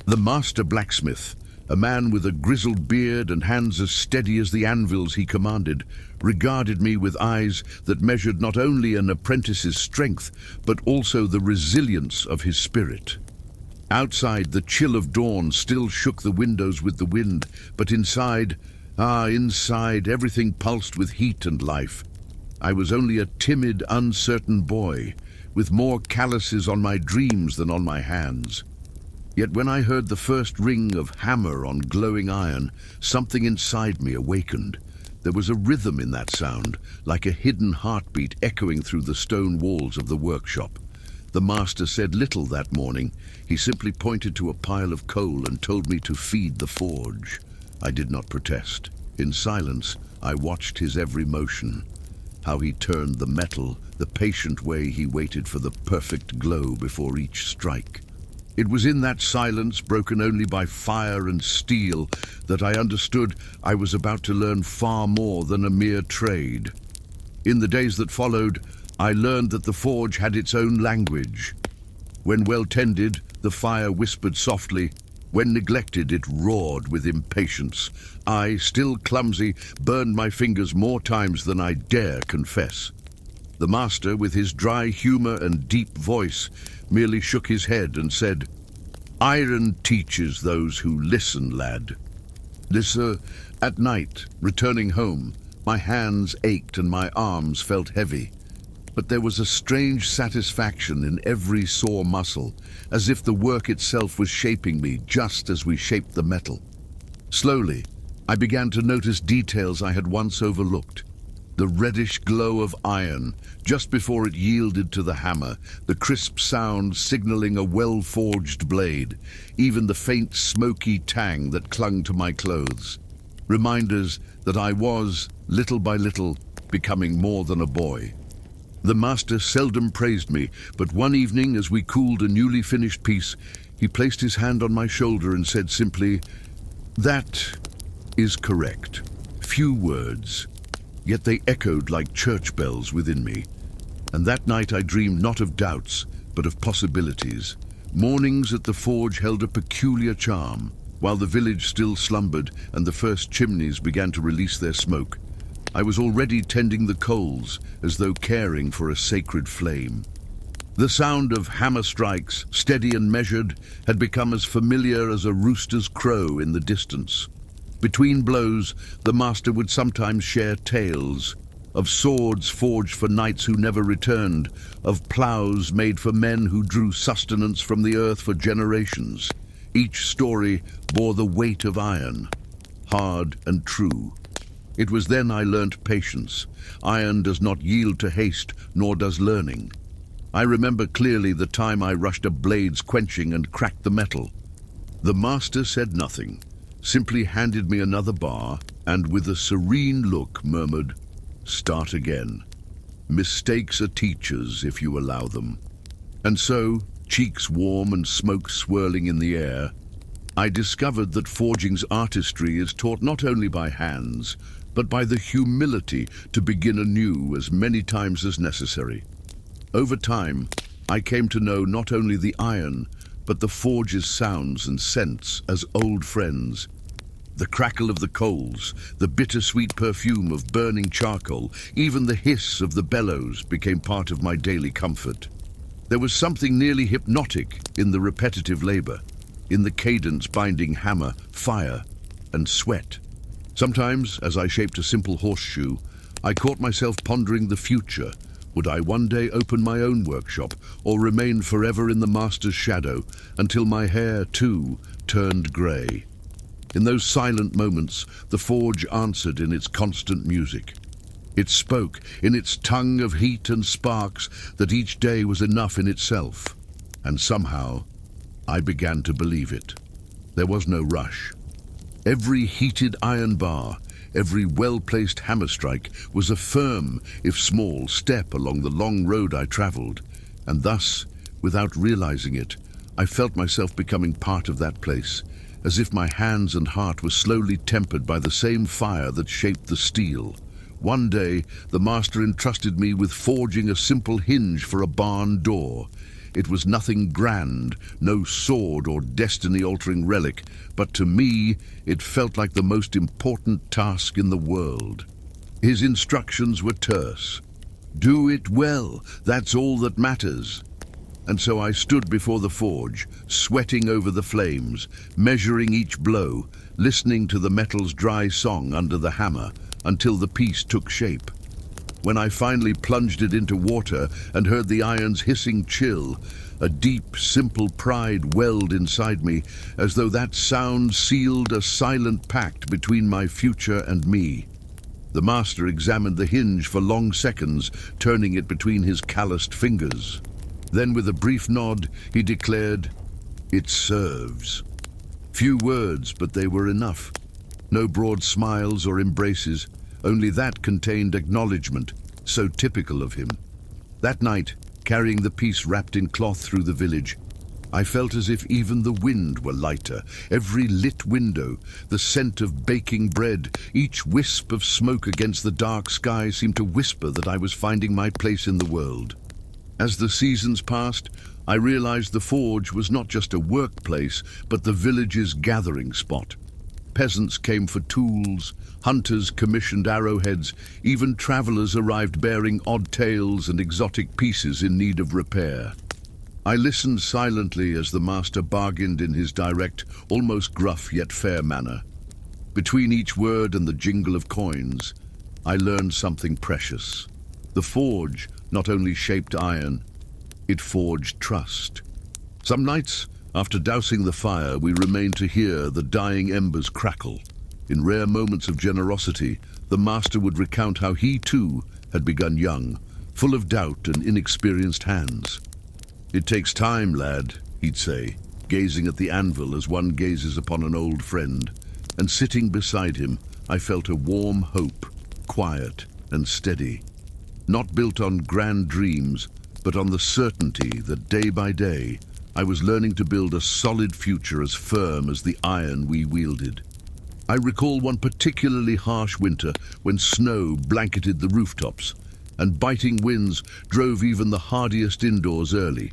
The master blacksmith, a man with a grizzled beard and hands as steady as the anvils he commanded, regarded me with eyes that measured not only an apprentice's strength, but also the resilience of his spirit. Outside, the chill of dawn still shook the windows with the wind, but inside, everything pulsed with heat and life. I was only a timid, uncertain boy, with more calluses on my dreams than on my hands. Yet when I heard the first ring of hammer on glowing iron, something inside me awakened. There was a rhythm in that sound, like a hidden heartbeat echoing through the stone walls of the workshop. The master said little that morning. He simply pointed to a pile of coal and told me to feed the forge. I did not protest. In silence, I watched his every motion. How he turned the metal, the patient way he waited for the perfect glow before each strike. It was in that silence, broken only by fire and steel, that I understood I was about to learn far more than a mere trade. In the days that followed, I learned that the forge had its own language. When well tended, the fire whispered softly. When neglected, it roared with impatience. I, still clumsy, burned my fingers more times than I dare confess. The master, with his dry humor and deep voice, merely shook his head and said, "Iron teaches those who listen, lad." At night, returning home, my hands ached and my arms felt heavy. But there was a strange satisfaction in every sore muscle, as if the work itself was shaping me just as we shaped the metal. Slowly, I began to notice details I had once overlooked. The reddish glow of iron, just before it yielded to the hammer, the crisp sound signaling a well-forged blade, even the faint smoky tang that clung to my clothes. Reminders that I was, little by little, becoming more than a boy. The master seldom praised me, but one evening as we cooled a newly finished piece, he placed his hand on my shoulder and said simply, "That is correct." Few words, yet they echoed like church bells within me. And that night I dreamed not of doubts, but of possibilities. Mornings at the forge held a peculiar charm, while the village still slumbered and the first chimneys began to release their smoke. I was already tending the coals, as though caring for a sacred flame. The sound of hammer strikes, steady and measured, had become as familiar as a rooster's crow in the distance. Between blows, the master would sometimes share tales of swords forged for knights who never returned, of ploughs made for men who drew sustenance from the earth for generations. Each story bore the weight of iron, hard and true. It was then I learnt patience. Iron does not yield to haste, nor does learning. I remember clearly the time I rushed a blade's quenching and cracked the metal. The master said nothing, simply handed me another bar, and with a serene look murmured, "Start again. Mistakes are teachers if you allow them." And so, cheeks warm and smoke swirling in the air, I discovered that forging's artistry is taught not only by hands, but by the humility to begin anew as many times as necessary. Over time, I came to know not only the iron, but the forge's sounds and scents as old friends. The crackle of the coals, the bittersweet perfume of burning charcoal, even the hiss of the bellows became part of my daily comfort. There was something nearly hypnotic in the repetitive labor, in the cadence binding hammer, fire, and sweat. Sometimes, as I shaped a simple horseshoe, I caught myself pondering the future. Would I one day open my own workshop, or remain forever in the master's shadow, until my hair, too, turned grey? In those silent moments, the forge answered in its constant music. It spoke in its tongue of heat and sparks that each day was enough in itself. And somehow, I began to believe it. There was no rush. Every heated iron bar, every well-placed hammer strike was a firm, if small, step along the long road I traveled. And thus, without realizing it, I felt myself becoming part of that place, as if my hands and heart were slowly tempered by the same fire that shaped the steel. One day, the master entrusted me with forging a simple hinge for a barn door. It was nothing grand, no sword or destiny-altering relic, but to me, it felt like the most important task in the world. His instructions were terse. "Do it well, that's all that matters." And so I stood before the forge, sweating over the flames, measuring each blow, listening to the metal's dry song under the hammer, until the piece took shape. When I finally plunged it into water and heard the iron's hissing chill, a deep, simple pride welled inside me, as though that sound sealed a silent pact between my future and me. The master examined the hinge for long seconds, turning it between his calloused fingers. Then, with a brief nod, he declared, "It serves." Few words, but they were enough. No broad smiles or embraces, only that contained acknowledgement, so typical of him. That night, carrying the piece wrapped in cloth through the village, I felt as if even the wind were lighter. Every lit window, the scent of baking bread, each wisp of smoke against the dark sky seemed to whisper that I was finding my place in the world. As the seasons passed, I realized the forge was not just a workplace, but the village's gathering spot. Peasants came for tools, hunters commissioned arrowheads, even travelers arrived bearing odd tales and exotic pieces in need of repair. I listened silently as the master bargained in his direct, almost gruff yet fair manner. Between each word and the jingle of coins, I learned something precious. The forge not only shaped iron, it forged trust. Some nights, after dousing the fire, we remained to hear the dying embers crackle. In rare moments of generosity, the master would recount how he too had begun young, full of doubt and inexperienced hands. "It takes time, lad," he'd say, gazing at the anvil as one gazes upon an old friend. And sitting beside him, I felt a warm hope, quiet and steady. Not built on grand dreams, but on the certainty that day by day, I was learning to build a solid future as firm as the iron we wielded. I recall one particularly harsh winter when snow blanketed the rooftops, and biting winds drove even the hardiest indoors early.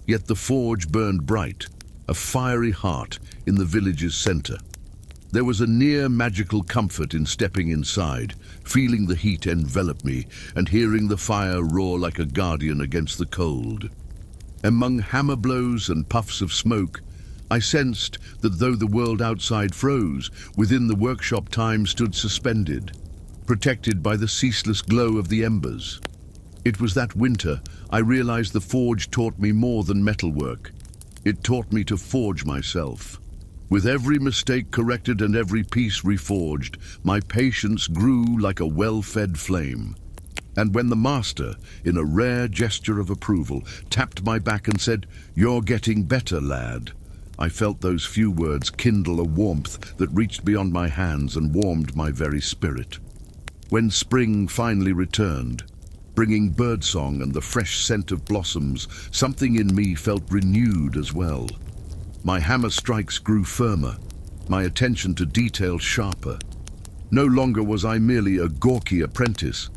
Yet the forge burned bright, a fiery heart in the village's center. There was a near magical comfort in stepping inside, feeling the heat envelop me, and hearing the fire roar like a guardian against the cold. Among hammer blows and puffs of smoke, I sensed that though the world outside froze, within the workshop time stood suspended, protected by the ceaseless glow of the embers. It was that winter I realized the forge taught me more than metalwork. It taught me to forge myself. With every mistake corrected and every piece reforged, my patience grew like a well-fed flame. And when the master, in a rare gesture of approval, tapped my back and said, "You're getting better, lad," I felt those few words kindle a warmth that reached beyond my hands and warmed my very spirit. When spring finally returned, bringing birdsong and the fresh scent of blossoms, something in me felt renewed as well. My hammer strikes grew firmer, my attention to detail sharper. No longer was I merely a gawky apprentice.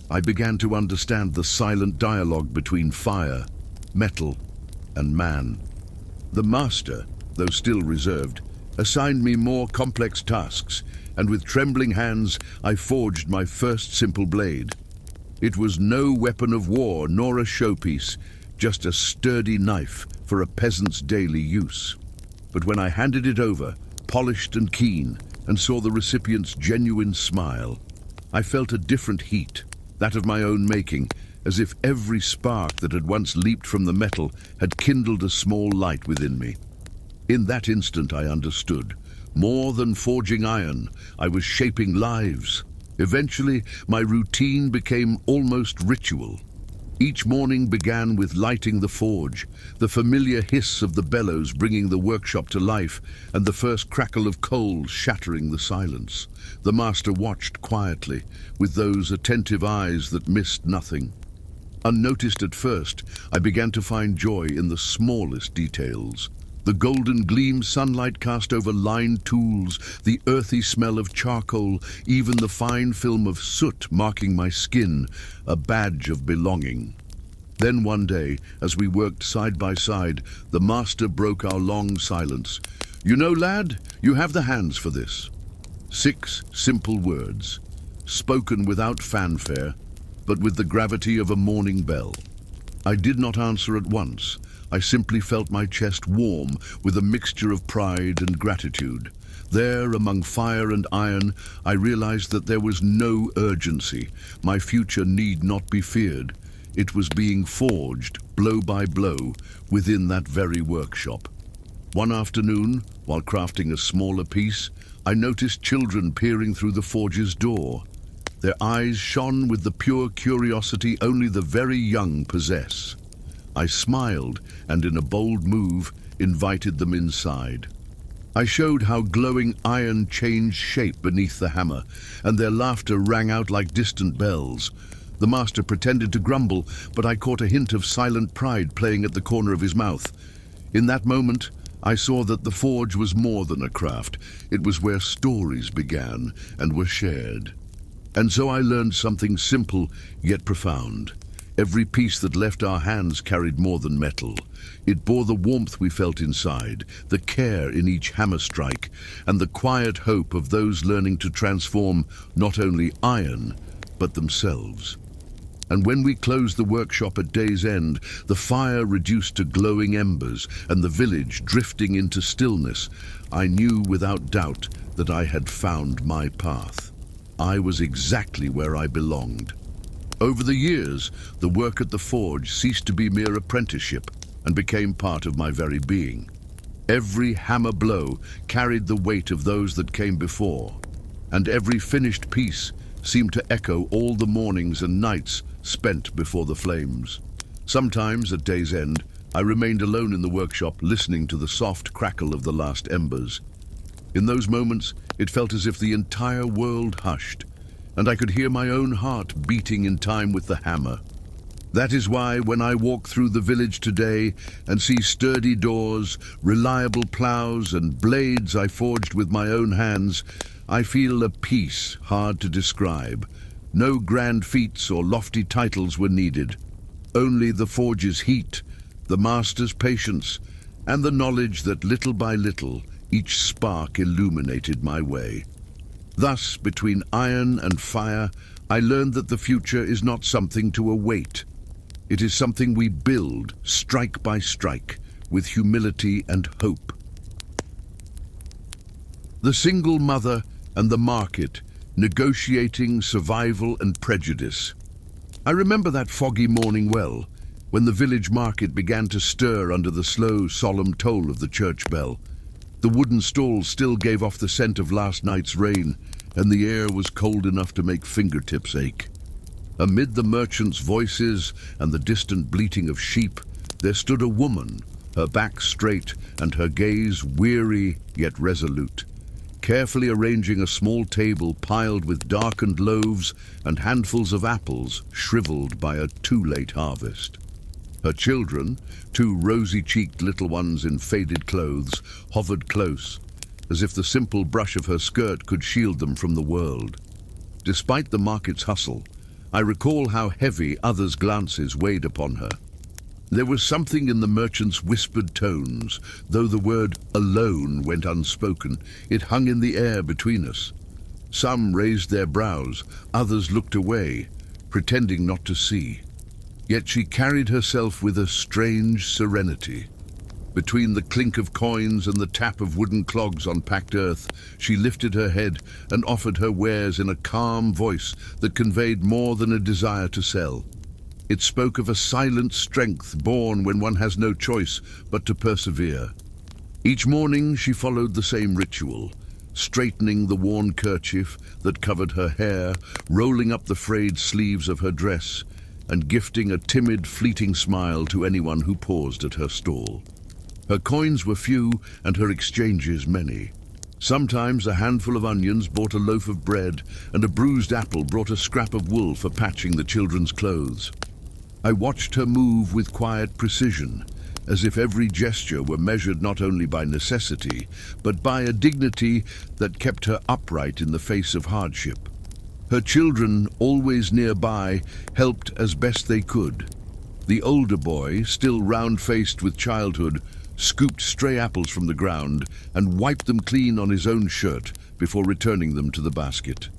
I began to understand the silent dialogue between fire, metal, and man. The master, though still reserved, assigned me more complex tasks, and with trembling hands I forged my first simple blade. It was no weapon of war nor a showpiece, just a sturdy knife for a peasant's daily use. But when I handed it over, polished and keen, and saw the recipient's genuine smile, I felt a different heat, that of my own making, as if every spark that had once leaped from the metal had kindled a small light within me. In that instant I understood. More than forging iron, I was shaping lives. Eventually, my routine became almost ritual. Each morning began with lighting the forge, the familiar hiss of the bellows bringing the workshop to life, and the first crackle of coals shattering the silence. The master watched quietly, with those attentive eyes that missed nothing. Unnoticed at first, I began to find joy in the smallest details. The golden gleam sunlight cast over lined tools, the earthy smell of charcoal, even the fine film of soot marking my skin, a badge of belonging. Then one day, as we worked side by side, the master broke our long silence. "You know, lad, you have the hands for this." 6 simple words, spoken without fanfare, but with the gravity of a morning bell. I did not answer at once. I simply felt my chest warm with a mixture of pride and gratitude. There, among fire and iron, I realized that there was no urgency. My future need not be feared. It was being forged, blow by blow, within that very workshop. One afternoon, while crafting a smaller piece, I noticed children peering through the forge's door. Their eyes shone with the pure curiosity only the very young possess. I smiled and, in a bold move, invited them inside. I showed how glowing iron changed shape beneath the hammer, and their laughter rang out like distant bells. The master pretended to grumble, but I caught a hint of silent pride playing at the corner of his mouth. In that moment, I saw that the forge was more than a craft. It was where stories began and were shared. And so I learned something simple yet profound. Every piece that left our hands carried more than metal. It bore the warmth we felt inside, the care in each hammer strike, and the quiet hope of those learning to transform not only iron, but themselves. And when we closed the workshop at day's end, the fire reduced to glowing embers and the village drifting into stillness, I knew without doubt that I had found my path. I was exactly where I belonged. Over the years, the work at the forge ceased to be mere apprenticeship and became part of my very being. Every hammer blow carried the weight of those that came before, and every finished piece seemed to echo all the mornings and nights spent before the flames. Sometimes, at day's end, I remained alone in the workshop listening to the soft crackle of the last embers. In those moments, it felt as if the entire world hushed, and I could hear my own heart beating in time with the hammer. That is why when I walk through the village today and see sturdy doors, reliable plows, and blades I forged with my own hands, I feel a peace hard to describe. No grand feats or lofty titles were needed. Only the forge's heat, the master's patience, and the knowledge that little by little each spark illuminated my way. Thus, between iron and fire, I learned that the future is not something to await. It is something we build, strike by strike, with humility and hope. The single mother and the market, negotiating survival and prejudice. I remember that foggy morning well, when the village market began to stir under the slow, solemn toll of the church bell. The wooden stalls still gave off the scent of last night's rain, and the air was cold enough to make fingertips ache. Amid the merchants' voices and the distant bleating of sheep, there stood a woman, her back straight and her gaze weary yet resolute, carefully arranging a small table piled with darkened loaves and handfuls of apples shriveled by a too-late harvest. Her children, two rosy-cheeked little ones in faded clothes, hovered close, as if the simple brush of her skirt could shield them from the world. Despite the market's hustle, I recall how heavy others' glances weighed upon her. There was something in the merchant's whispered tones, though the word alone went unspoken. It hung in the air between us. Some raised their brows, others looked away, pretending not to see. Yet she carried herself with a strange serenity. Between the clink of coins and the tap of wooden clogs on packed earth, she lifted her head and offered her wares in a calm voice that conveyed more than a desire to sell. It spoke of a silent strength born when one has no choice but to persevere. Each morning she followed the same ritual, straightening the worn kerchief that covered her hair, rolling up the frayed sleeves of her dress, and gifting a timid, fleeting smile to anyone who paused at her stall. Her coins were few and her exchanges many. Sometimes a handful of onions bought a loaf of bread, and a bruised apple brought a scrap of wool for patching the children's clothes. I watched her move with quiet precision, as if every gesture were measured not only by necessity, but by a dignity that kept her upright in the face of hardship. Her children, always nearby, helped as best they could. The older boy, still round-faced with childhood, scooped stray apples from the ground and wiped them clean on his own shirt before returning them to the basket.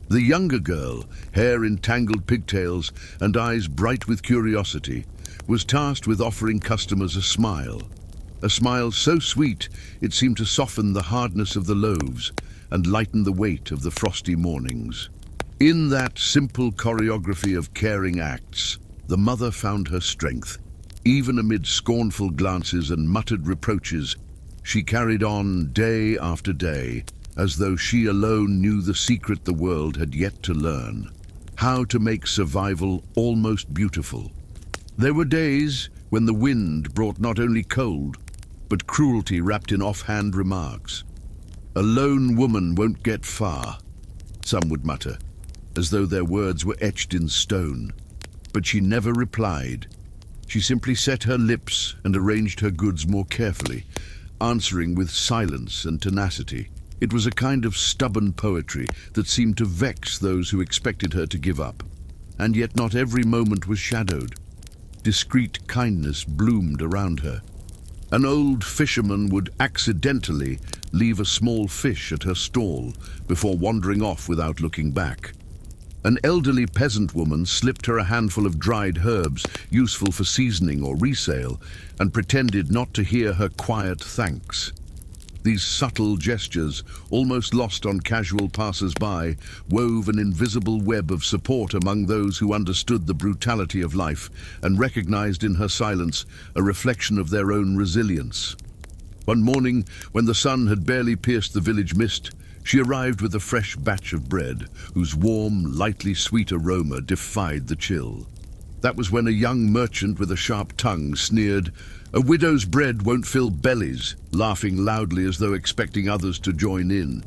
The younger girl, hair in tangled pigtails and eyes bright with curiosity, was tasked with offering customers a smile so sweet it seemed to soften the hardness of the loaves and lighten the weight of the frosty mornings. In that simple choreography of caring acts, the mother found her strength. Even amid scornful glances and muttered reproaches, she carried on day after day, as though she alone knew the secret the world had yet to learn: how to make survival almost beautiful. There were days when the wind brought not only cold, but cruelty wrapped in offhand remarks. "A lone woman won't get far," some would mutter, as though their words were etched in stone. But she never replied. She simply set her lips and arranged her goods more carefully, answering with silence and tenacity. It was a kind of stubborn poetry that seemed to vex those who expected her to give up. And yet not every moment was shadowed. Discreet kindness bloomed around her. An old fisherman would accidentally leave a small fish at her stall before wandering off without looking back. An elderly peasant woman slipped her a handful of dried herbs useful for seasoning or resale and pretended not to hear her quiet thanks. These subtle gestures, almost lost on casual passers-by, wove an invisible web of support among those who understood the brutality of life and recognized in her silence a reflection of their own resilience. One morning, when the sun had barely pierced the village mist, she arrived with a fresh batch of bread, whose warm, lightly sweet aroma defied the chill. That was when a young merchant with a sharp tongue sneered, "A widow's bread won't fill bellies," laughing loudly as though expecting others to join in.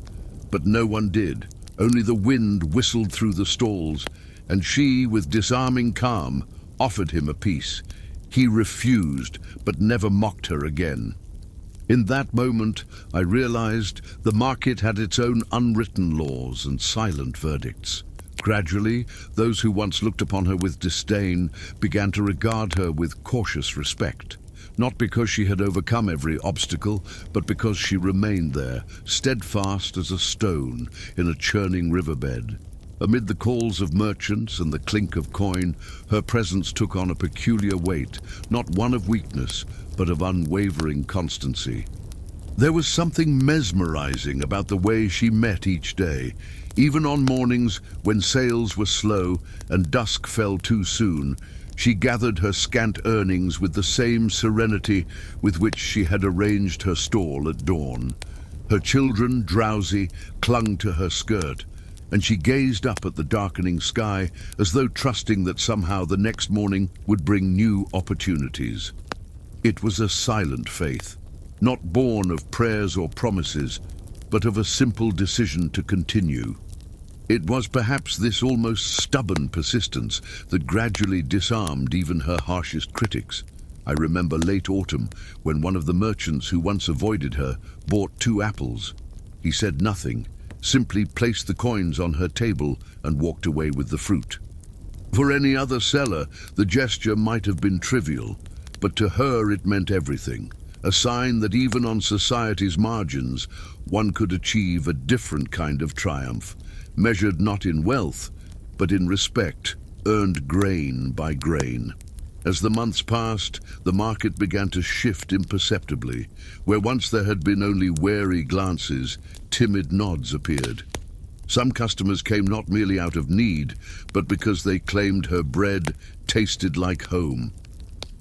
But no one did. Only the wind whistled through the stalls, and she, with disarming calm, offered him a piece. He refused, but never mocked her again. In that moment, I realized the market had its own unwritten laws and silent verdicts. Gradually, those who once looked upon her with disdain began to regard her with cautious respect, not because she had overcome every obstacle, but because she remained there, steadfast as a stone in a churning riverbed. Amid the calls of merchants and the clink of coin, her presence took on a peculiar weight, not one of weakness, but of unwavering constancy. There was something mesmerizing about the way she met each day, even on mornings when sales were slow and dusk fell too soon. She gathered her scant earnings with the same serenity with which she had arranged her stall at dawn. Her children, drowsy, clung to her skirt, and she gazed up at the darkening sky as though trusting that somehow the next morning would bring new opportunities. It was a silent faith, not born of prayers or promises, but of a simple decision to continue. It was perhaps this almost stubborn persistence that gradually disarmed even her harshest critics. I remember late autumn when one of the merchants who once avoided her bought 2 apples. He said nothing, simply placed the coins on her table and walked away with the fruit. For any other seller, the gesture might have been trivial, but to her it meant everything, a sign that even on society's margins, one could achieve a different kind of triumph, measured not in wealth, but in respect, earned grain by grain. As the months passed, the market began to shift imperceptibly. Where once there had been only wary glances, timid nods appeared. Some customers came not merely out of need, but because they claimed her bread tasted like home.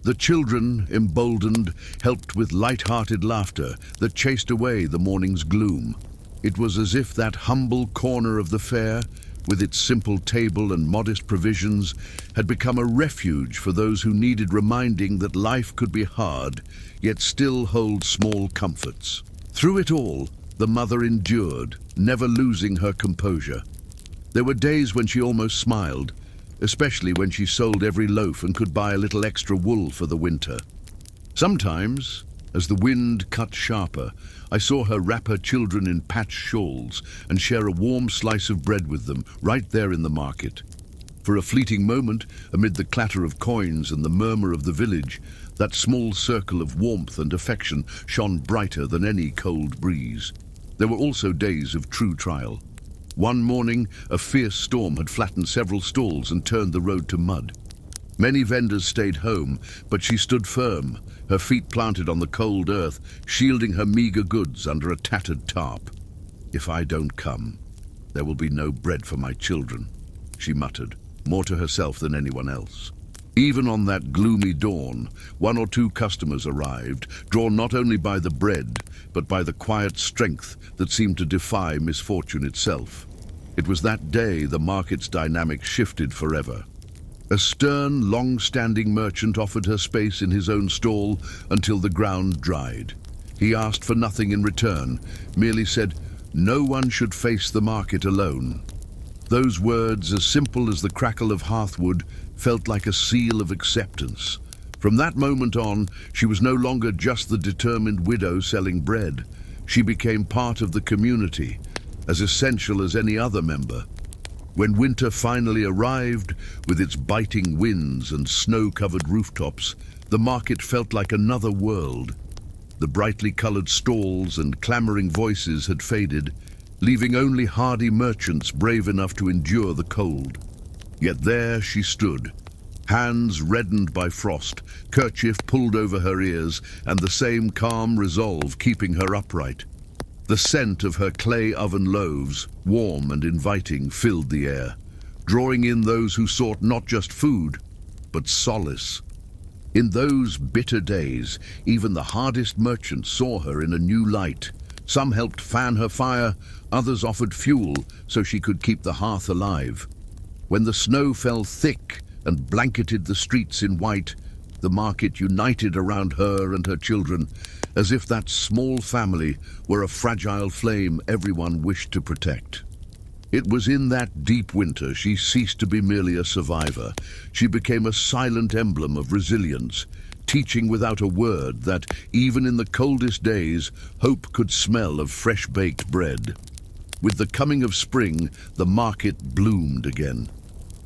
The children, emboldened, helped with light-hearted laughter that chased away the morning's gloom. It was as if that humble corner of the fair, with its simple table and modest provisions, had become a refuge for those who needed reminding that life could be hard, yet still hold small comforts. Through it all, the mother endured, never losing her composure. There were days when she almost smiled, especially when she sold every loaf and could buy a little extra wool for the winter. Sometimes, as the wind cut sharper, I saw her wrap her children in patched shawls and share a warm slice of bread with them right there in the market. For a fleeting moment, amid the clatter of coins and the murmur of the village, that small circle of warmth and affection shone brighter than any cold breeze. There were also days of true trial. One morning, a fierce storm had flattened several stalls and turned the road to mud. Many vendors stayed home, but she stood firm, her feet planted on the cold earth, shielding her meager goods under a tattered tarp. "If I don't come, there will be no bread for my children," she muttered, more to herself than anyone else. Even on that gloomy dawn, 1 or 2 customers arrived, drawn not only by the bread, but by the quiet strength that seemed to defy misfortune itself. It was that day the market's dynamic shifted forever. A stern, long-standing merchant offered her space in his own stall until the ground dried. He asked for nothing in return, merely said, "No one should face the market alone." Those words, as simple as the crackle of hearthwood, felt like a seal of acceptance. From that moment on, she was no longer just the determined widow selling bread. She became part of the community, as essential as any other member. When winter finally arrived, with its biting winds and snow-covered rooftops, the market felt like another world. The brightly colored stalls and clamoring voices had faded, leaving only hardy merchants brave enough to endure the cold. Yet there she stood, hands reddened by frost, kerchief pulled over her ears, and the same calm resolve keeping her upright. The scent of her clay oven loaves, warm and inviting, filled the air, drawing in those who sought not just food, but solace. In those bitter days, even the hardest merchants saw her in a new light. Some helped fan her fire, others offered fuel so she could keep the hearth alive. When the snow fell thick and blanketed the streets in white, the market united around her and her children, as if that small family were a fragile flame everyone wished to protect. It was in that deep winter she ceased to be merely a survivor. She became a silent emblem of resilience, teaching without a word that, even in the coldest days, hope could smell of fresh-baked bread. With the coming of spring, the market bloomed again.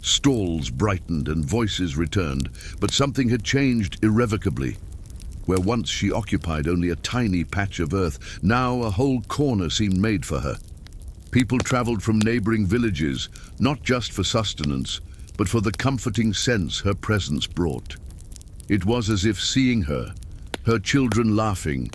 Stalls brightened and voices returned, but something had changed irrevocably. Where once she occupied only a tiny patch of earth, now a whole corner seemed made for her. People traveled from neighboring villages, not just for sustenance, but for the comforting sense her presence brought. It was as if seeing her children laughing,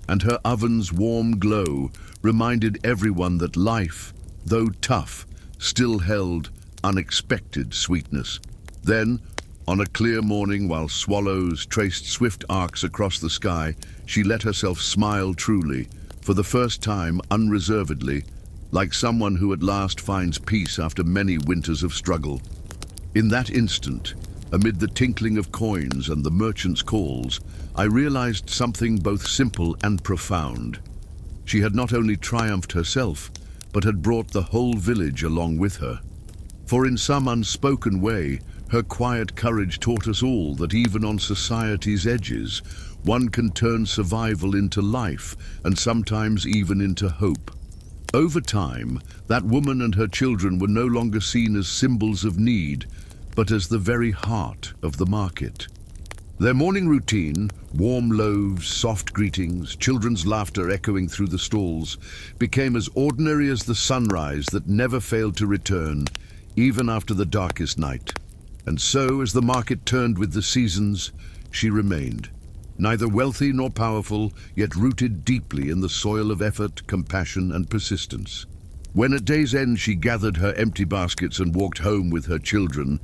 and her oven's warm glow reminded everyone that life, though tough, still held unexpected sweetness. Then, on a clear morning while swallows traced swift arcs across the sky, she let herself smile truly, for the first time unreservedly, like someone who at last finds peace after many winters of struggle. In that instant, amid the tinkling of coins and the merchant's calls, I realized something both simple and profound. She had not only triumphed herself, but had brought the whole village along with her. For in some unspoken way, her quiet courage taught us all that even on society's edges, one can turn survival into life and sometimes even into hope. Over time, that woman and her children were no longer seen as symbols of need, but as the very heart of the market. Their morning routine, warm loaves, soft greetings, children's laughter echoing through the stalls, became as ordinary as the sunrise that never failed to return, even after the darkest night. And so, as the market turned with the seasons, she remained, neither wealthy nor powerful, yet rooted deeply in the soil of effort, compassion, and persistence. When at day's end she gathered her empty baskets and walked home with her children,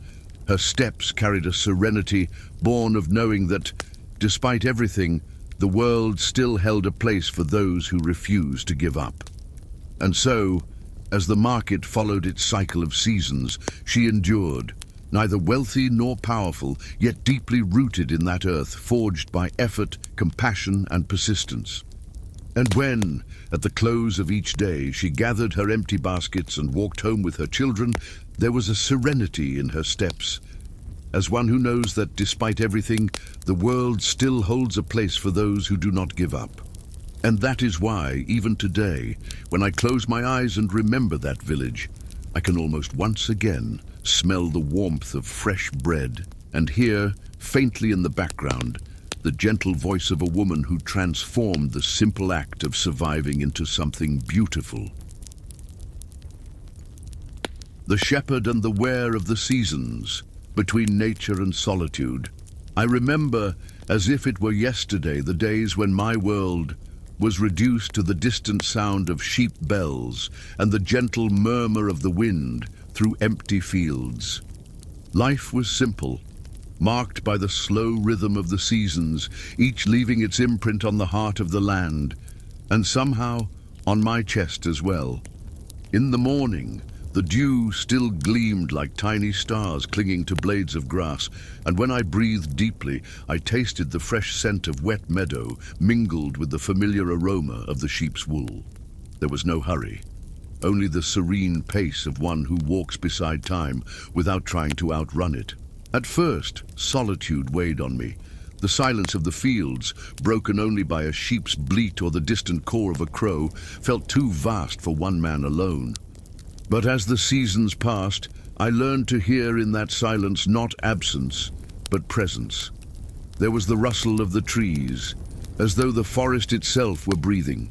her steps carried a serenity born of knowing that, despite everything, the world still held a place for those who refused to give up. And so, as the market followed its cycle of seasons, she endured, neither wealthy nor powerful, yet deeply rooted in that earth forged by effort, compassion, and persistence. And when, at the close of each day, she gathered her empty baskets and walked home with her children, there was a serenity in her steps, as one who knows that despite everything, the world still holds a place for those who do not give up. And that is why, even today, when I close my eyes and remember that village, I can almost once again smell the warmth of fresh bread and hear, faintly in the background, the gentle voice of a woman who transformed the simple act of surviving into something beautiful. The shepherd and the wear of the seasons, between nature and solitude. I remember, as if it were yesterday, the days when my world was reduced to the distant sound of sheep bells and the gentle murmur of the wind through empty fields. Life was simple, marked by the slow rhythm of the seasons, each leaving its imprint on the heart of the land, and somehow on my chest as well. In the morning, the dew still gleamed like tiny stars clinging to blades of grass, and when I breathed deeply, I tasted the fresh scent of wet meadow mingled with the familiar aroma of the sheep's wool. There was no hurry, only the serene pace of one who walks beside time without trying to outrun it. At first, solitude weighed on me. The silence of the fields, broken only by a sheep's bleat or the distant caw of a crow, felt too vast for one man alone. But as the seasons passed, I learned to hear in that silence not absence, but presence. There was the rustle of the trees, as though the forest itself were breathing.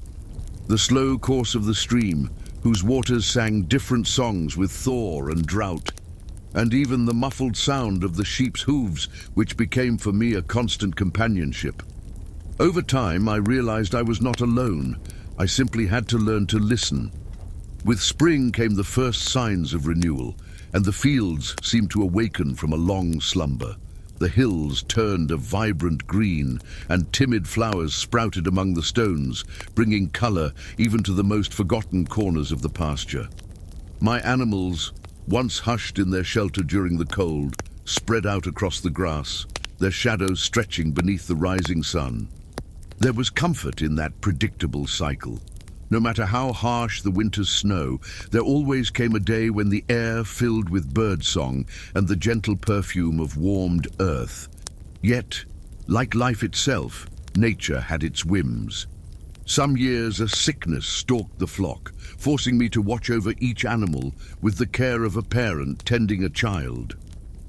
The slow course of the stream, whose waters sang different songs with thaw and drought, and even the muffled sound of the sheep's hooves, which became for me a constant companionship. Over time, I realized I was not alone. I simply had to learn to listen. With spring came the first signs of renewal, and the fields seemed to awaken from a long slumber. The hills turned a vibrant green, and timid flowers sprouted among the stones, bringing color even to the most forgotten corners of the pasture. My animals, once hushed in their shelter during the cold, spread out across the grass, their shadows stretching beneath the rising sun. There was comfort in that predictable cycle. No matter how harsh the winter's snow, there always came a day when the air filled with birdsong and the gentle perfume of warmed earth. Yet, like life itself, nature had its whims. Some years a sickness stalked the flock, forcing me to watch over each animal with the care of a parent tending a child.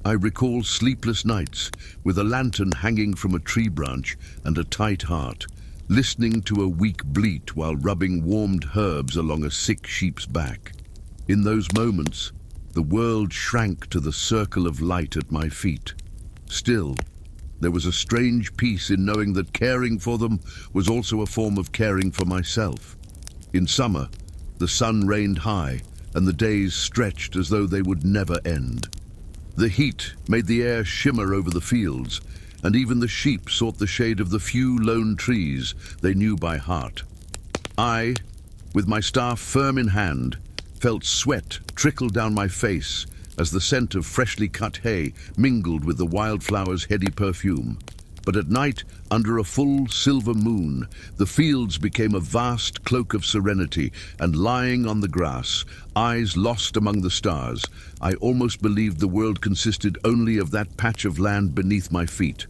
I recall sleepless nights with a lantern hanging from a tree branch and a tight heart, listening to a weak bleat while rubbing warmed herbs along a sick sheep's back. In those moments, the world shrank to the circle of light at my feet. Still, there was a strange peace in knowing that caring for them was also a form of caring for myself. In summer, the sun reigned high, and the days stretched as though they would never end. The heat made the air shimmer over the fields, and even the sheep sought the shade of the few lone trees they knew by heart. I, with my staff firm in hand, felt sweat trickle down my face as the scent of freshly cut hay mingled with the wildflower's heady perfume. But at night, under a full silver moon, the fields became a vast cloak of serenity, and lying on the grass, eyes lost among the stars, I almost believed the world consisted only of that patch of land beneath my feet.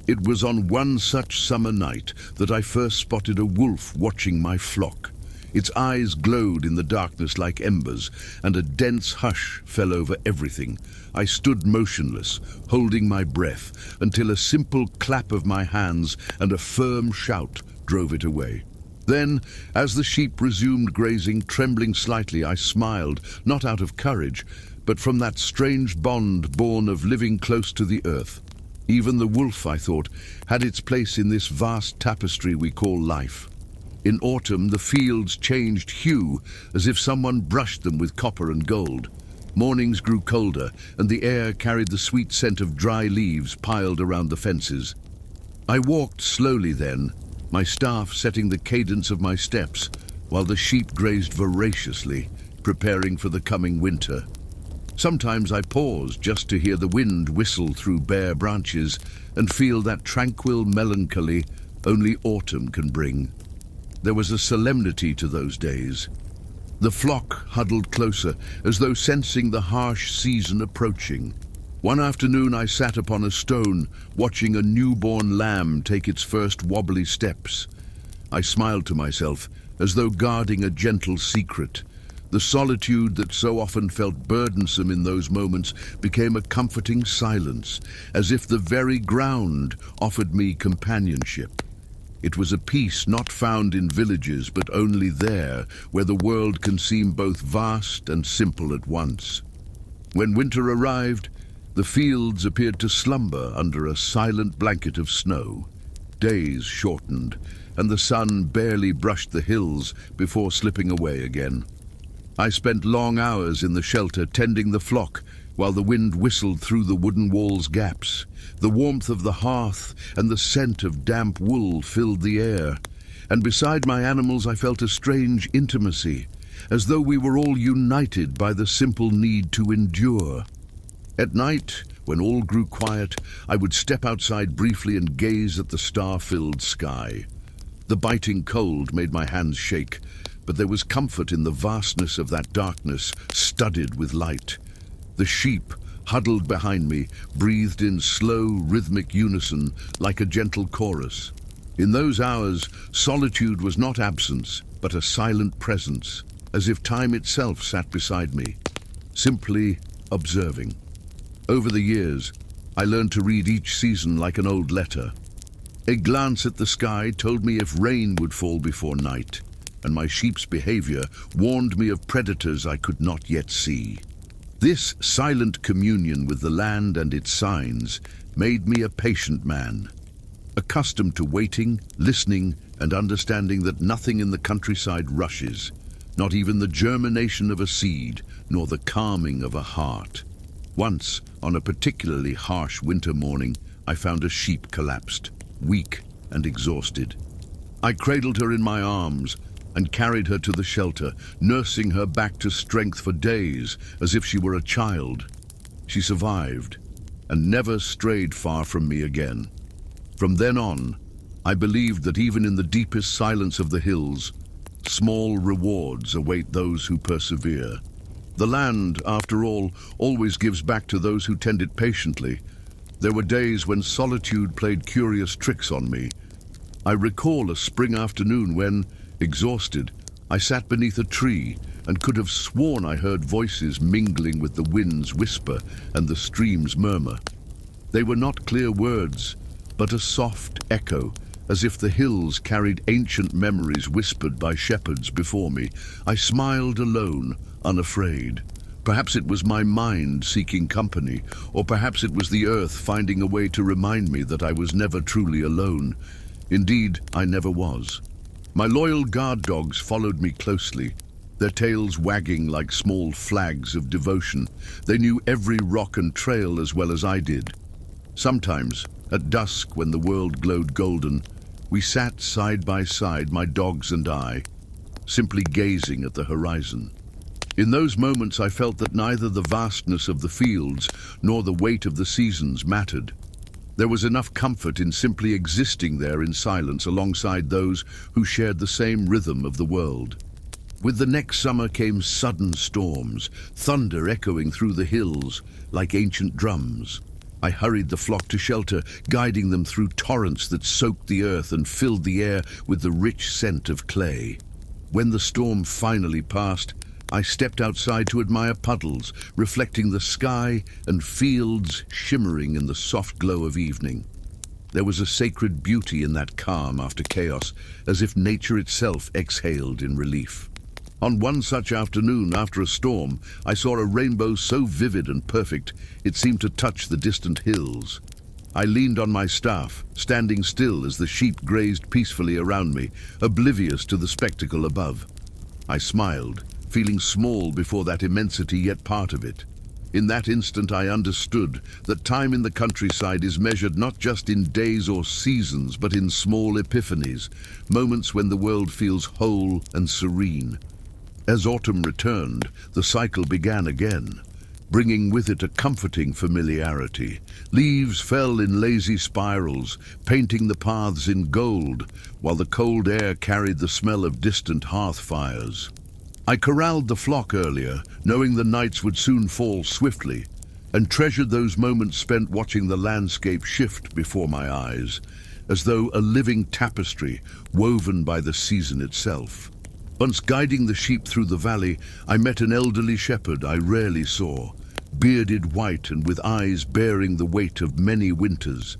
It was on one such summer night that I first spotted a wolf watching my flock. Its eyes glowed in the darkness like embers, and a dense hush fell over everything. I stood motionless, holding my breath, until a simple clap of my hands and a firm shout drove it away. Then, as the sheep resumed grazing, trembling slightly, I smiled, not out of courage, but from that strange bond born of living close to the earth. Even the wolf, I thought, had its place in this vast tapestry we call life. In autumn, the fields changed hue, as if someone brushed them with copper and gold. Mornings grew colder, and the air carried the sweet scent of dry leaves piled around the fences. I walked slowly then, my staff setting the cadence of my steps, while the sheep grazed voraciously, preparing for the coming winter. Sometimes I paused just to hear the wind whistle through bare branches and feel that tranquil melancholy only autumn can bring. There was a solemnity to those days. The flock huddled closer, as though sensing the harsh season approaching. One afternoon I sat upon a stone, watching a newborn lamb take its first wobbly steps. I smiled to myself, as though guarding a gentle secret. The solitude that so often felt burdensome in those moments became a comforting silence, as if the very ground offered me companionship. It was a peace not found in villages, but only there, where the world can seem both vast and simple at once. When winter arrived, the fields appeared to slumber under a silent blanket of snow. Days shortened, and the sun barely brushed the hills before slipping away again. I spent long hours in the shelter tending the flock, while the wind whistled through the wooden walls' gaps. The warmth of the hearth and the scent of damp wool filled the air, and beside my animals I felt a strange intimacy, as though we were all united by the simple need to endure. At night, when all grew quiet, I would step outside briefly and gaze at the star-filled sky. The biting cold made my hands shake, but there was comfort in the vastness of that darkness, studded with light. The sheep, huddled behind me, breathed in slow, rhythmic unison like a gentle chorus. In those hours, solitude was not absence, but a silent presence, as if time itself sat beside me, simply observing. Over the years, I learned to read each season like an old letter. A glance at the sky told me if rain would fall before night, and my sheep's behavior warned me of predators I could not yet see. This silent communion with the land and its signs made me a patient man, accustomed to waiting, listening, and understanding that nothing in the countryside rushes, not even the germination of a seed, nor the calming of a heart. Once, on a particularly harsh winter morning, I found a sheep collapsed, weak and exhausted. I cradled her in my arms and carried her to the shelter, nursing her back to strength for days, as if she were a child. She survived, and never strayed far from me again. From then on, I believed that even in the deepest silence of the hills, small rewards await those who persevere. The land, after all, always gives back to those who tend it patiently. There were days when solitude played curious tricks on me. I recall a spring afternoon when, exhausted, I sat beneath a tree and could have sworn I heard voices mingling with the wind's whisper and the stream's murmur. They were not clear words, but a soft echo, as if the hills carried ancient memories whispered by shepherds before me. I smiled alone, unafraid. Perhaps it was my mind seeking company, or perhaps it was the earth finding a way to remind me that I was never truly alone. Indeed, I never was. My loyal guard dogs followed me closely, their tails wagging like small flags of devotion. They knew every rock and trail as well as I did. Sometimes, at dusk when the world glowed golden, we sat side by side, my dogs and I, simply gazing at the horizon. In those moments I felt that neither the vastness of the fields nor the weight of the seasons mattered. There was enough comfort in simply existing there in silence alongside those who shared the same rhythm of the world. With the next summer came sudden storms, thunder echoing through the hills like ancient drums. I hurried the flock to shelter, guiding them through torrents that soaked the earth and filled the air with the rich scent of clay. When the storm finally passed, I stepped outside to admire puddles, reflecting the sky and fields shimmering in the soft glow of evening. There was a sacred beauty in that calm after chaos, as if nature itself exhaled in relief. On one such afternoon, after a storm, I saw a rainbow so vivid and perfect, it seemed to touch the distant hills. I leaned on my staff, standing still as the sheep grazed peacefully around me, oblivious to the spectacle above. I smiled, feeling small before that immensity, yet part of it. In that instant I understood that time in the countryside is measured not just in days or seasons, but in small epiphanies, moments when the world feels whole and serene. As autumn returned, the cycle began again, bringing with it a comforting familiarity. Leaves fell in lazy spirals, painting the paths in gold, while the cold air carried the smell of distant hearth fires. I corralled the flock earlier, knowing the nights would soon fall swiftly, and treasured those moments spent watching the landscape shift before my eyes, as though a living tapestry woven by the season itself. Once guiding the sheep through the valley, I met an elderly shepherd I rarely saw, bearded white and with eyes bearing the weight of many winters.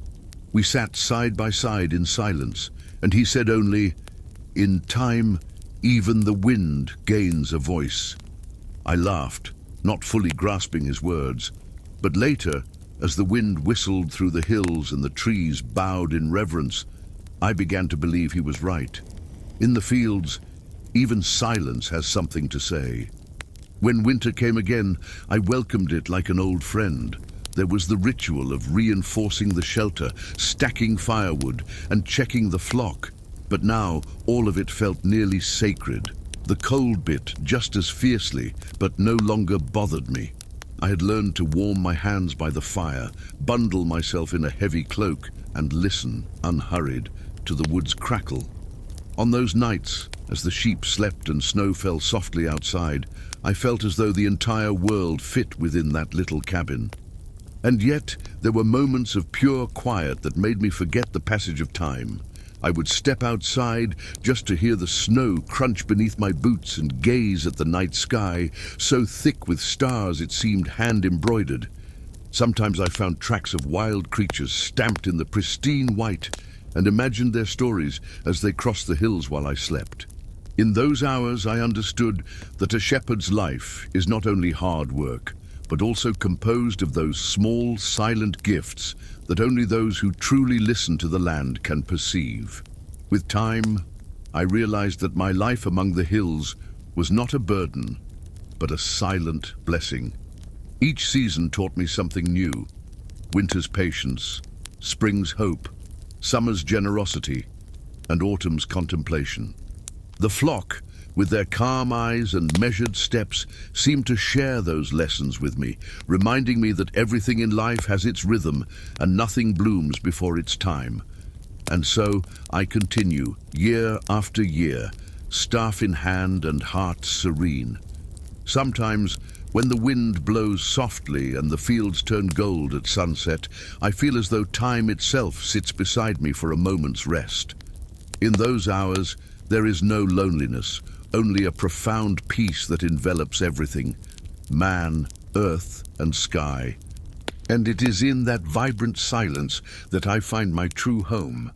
We sat side by side in silence, and he said only, "In time, even the wind gains a voice." I laughed, not fully grasping his words, but later, as the wind whistled through the hills and the trees bowed in reverence, I began to believe he was right. In the fields, even silence has something to say. When winter came again, I welcomed it like an old friend. There was the ritual of reinforcing the shelter, stacking firewood, and checking the flock. But now, all of it felt nearly sacred. The cold bit just as fiercely, but no longer bothered me. I had learned to warm my hands by the fire, bundle myself in a heavy cloak, and listen, unhurried, to the woods crackle. On those nights, as the sheep slept and snow fell softly outside, I felt as though the entire world fit within that little cabin. And yet, there were moments of pure quiet that made me forget the passage of time. I would step outside just to hear the snow crunch beneath my boots and gaze at the night sky, so thick with stars it seemed hand-embroidered. Sometimes I found tracks of wild creatures stamped in the pristine white and imagined their stories as they crossed the hills while I slept. In those hours I understood that a shepherd's life is not only hard work, but also composed of those small, silent gifts that only those who truly listen to the land can perceive. With time, I realized that my life among the hills was not a burden, but a silent blessing. Each season taught me something new: winter's patience, spring's hope, summer's generosity, and autumn's contemplation. The flock, with their calm eyes and measured steps, seemed to share those lessons with me, reminding me that everything in life has its rhythm and nothing blooms before its time. And so I continue, year after year, staff in hand and heart serene. Sometimes, when the wind blows softly and the fields turn gold at sunset, I feel as though time itself sits beside me for a moment's rest. In those hours, there is no loneliness, only a profound peace that envelops everything: man, earth, and sky. And it is in that vibrant silence that I find my true home.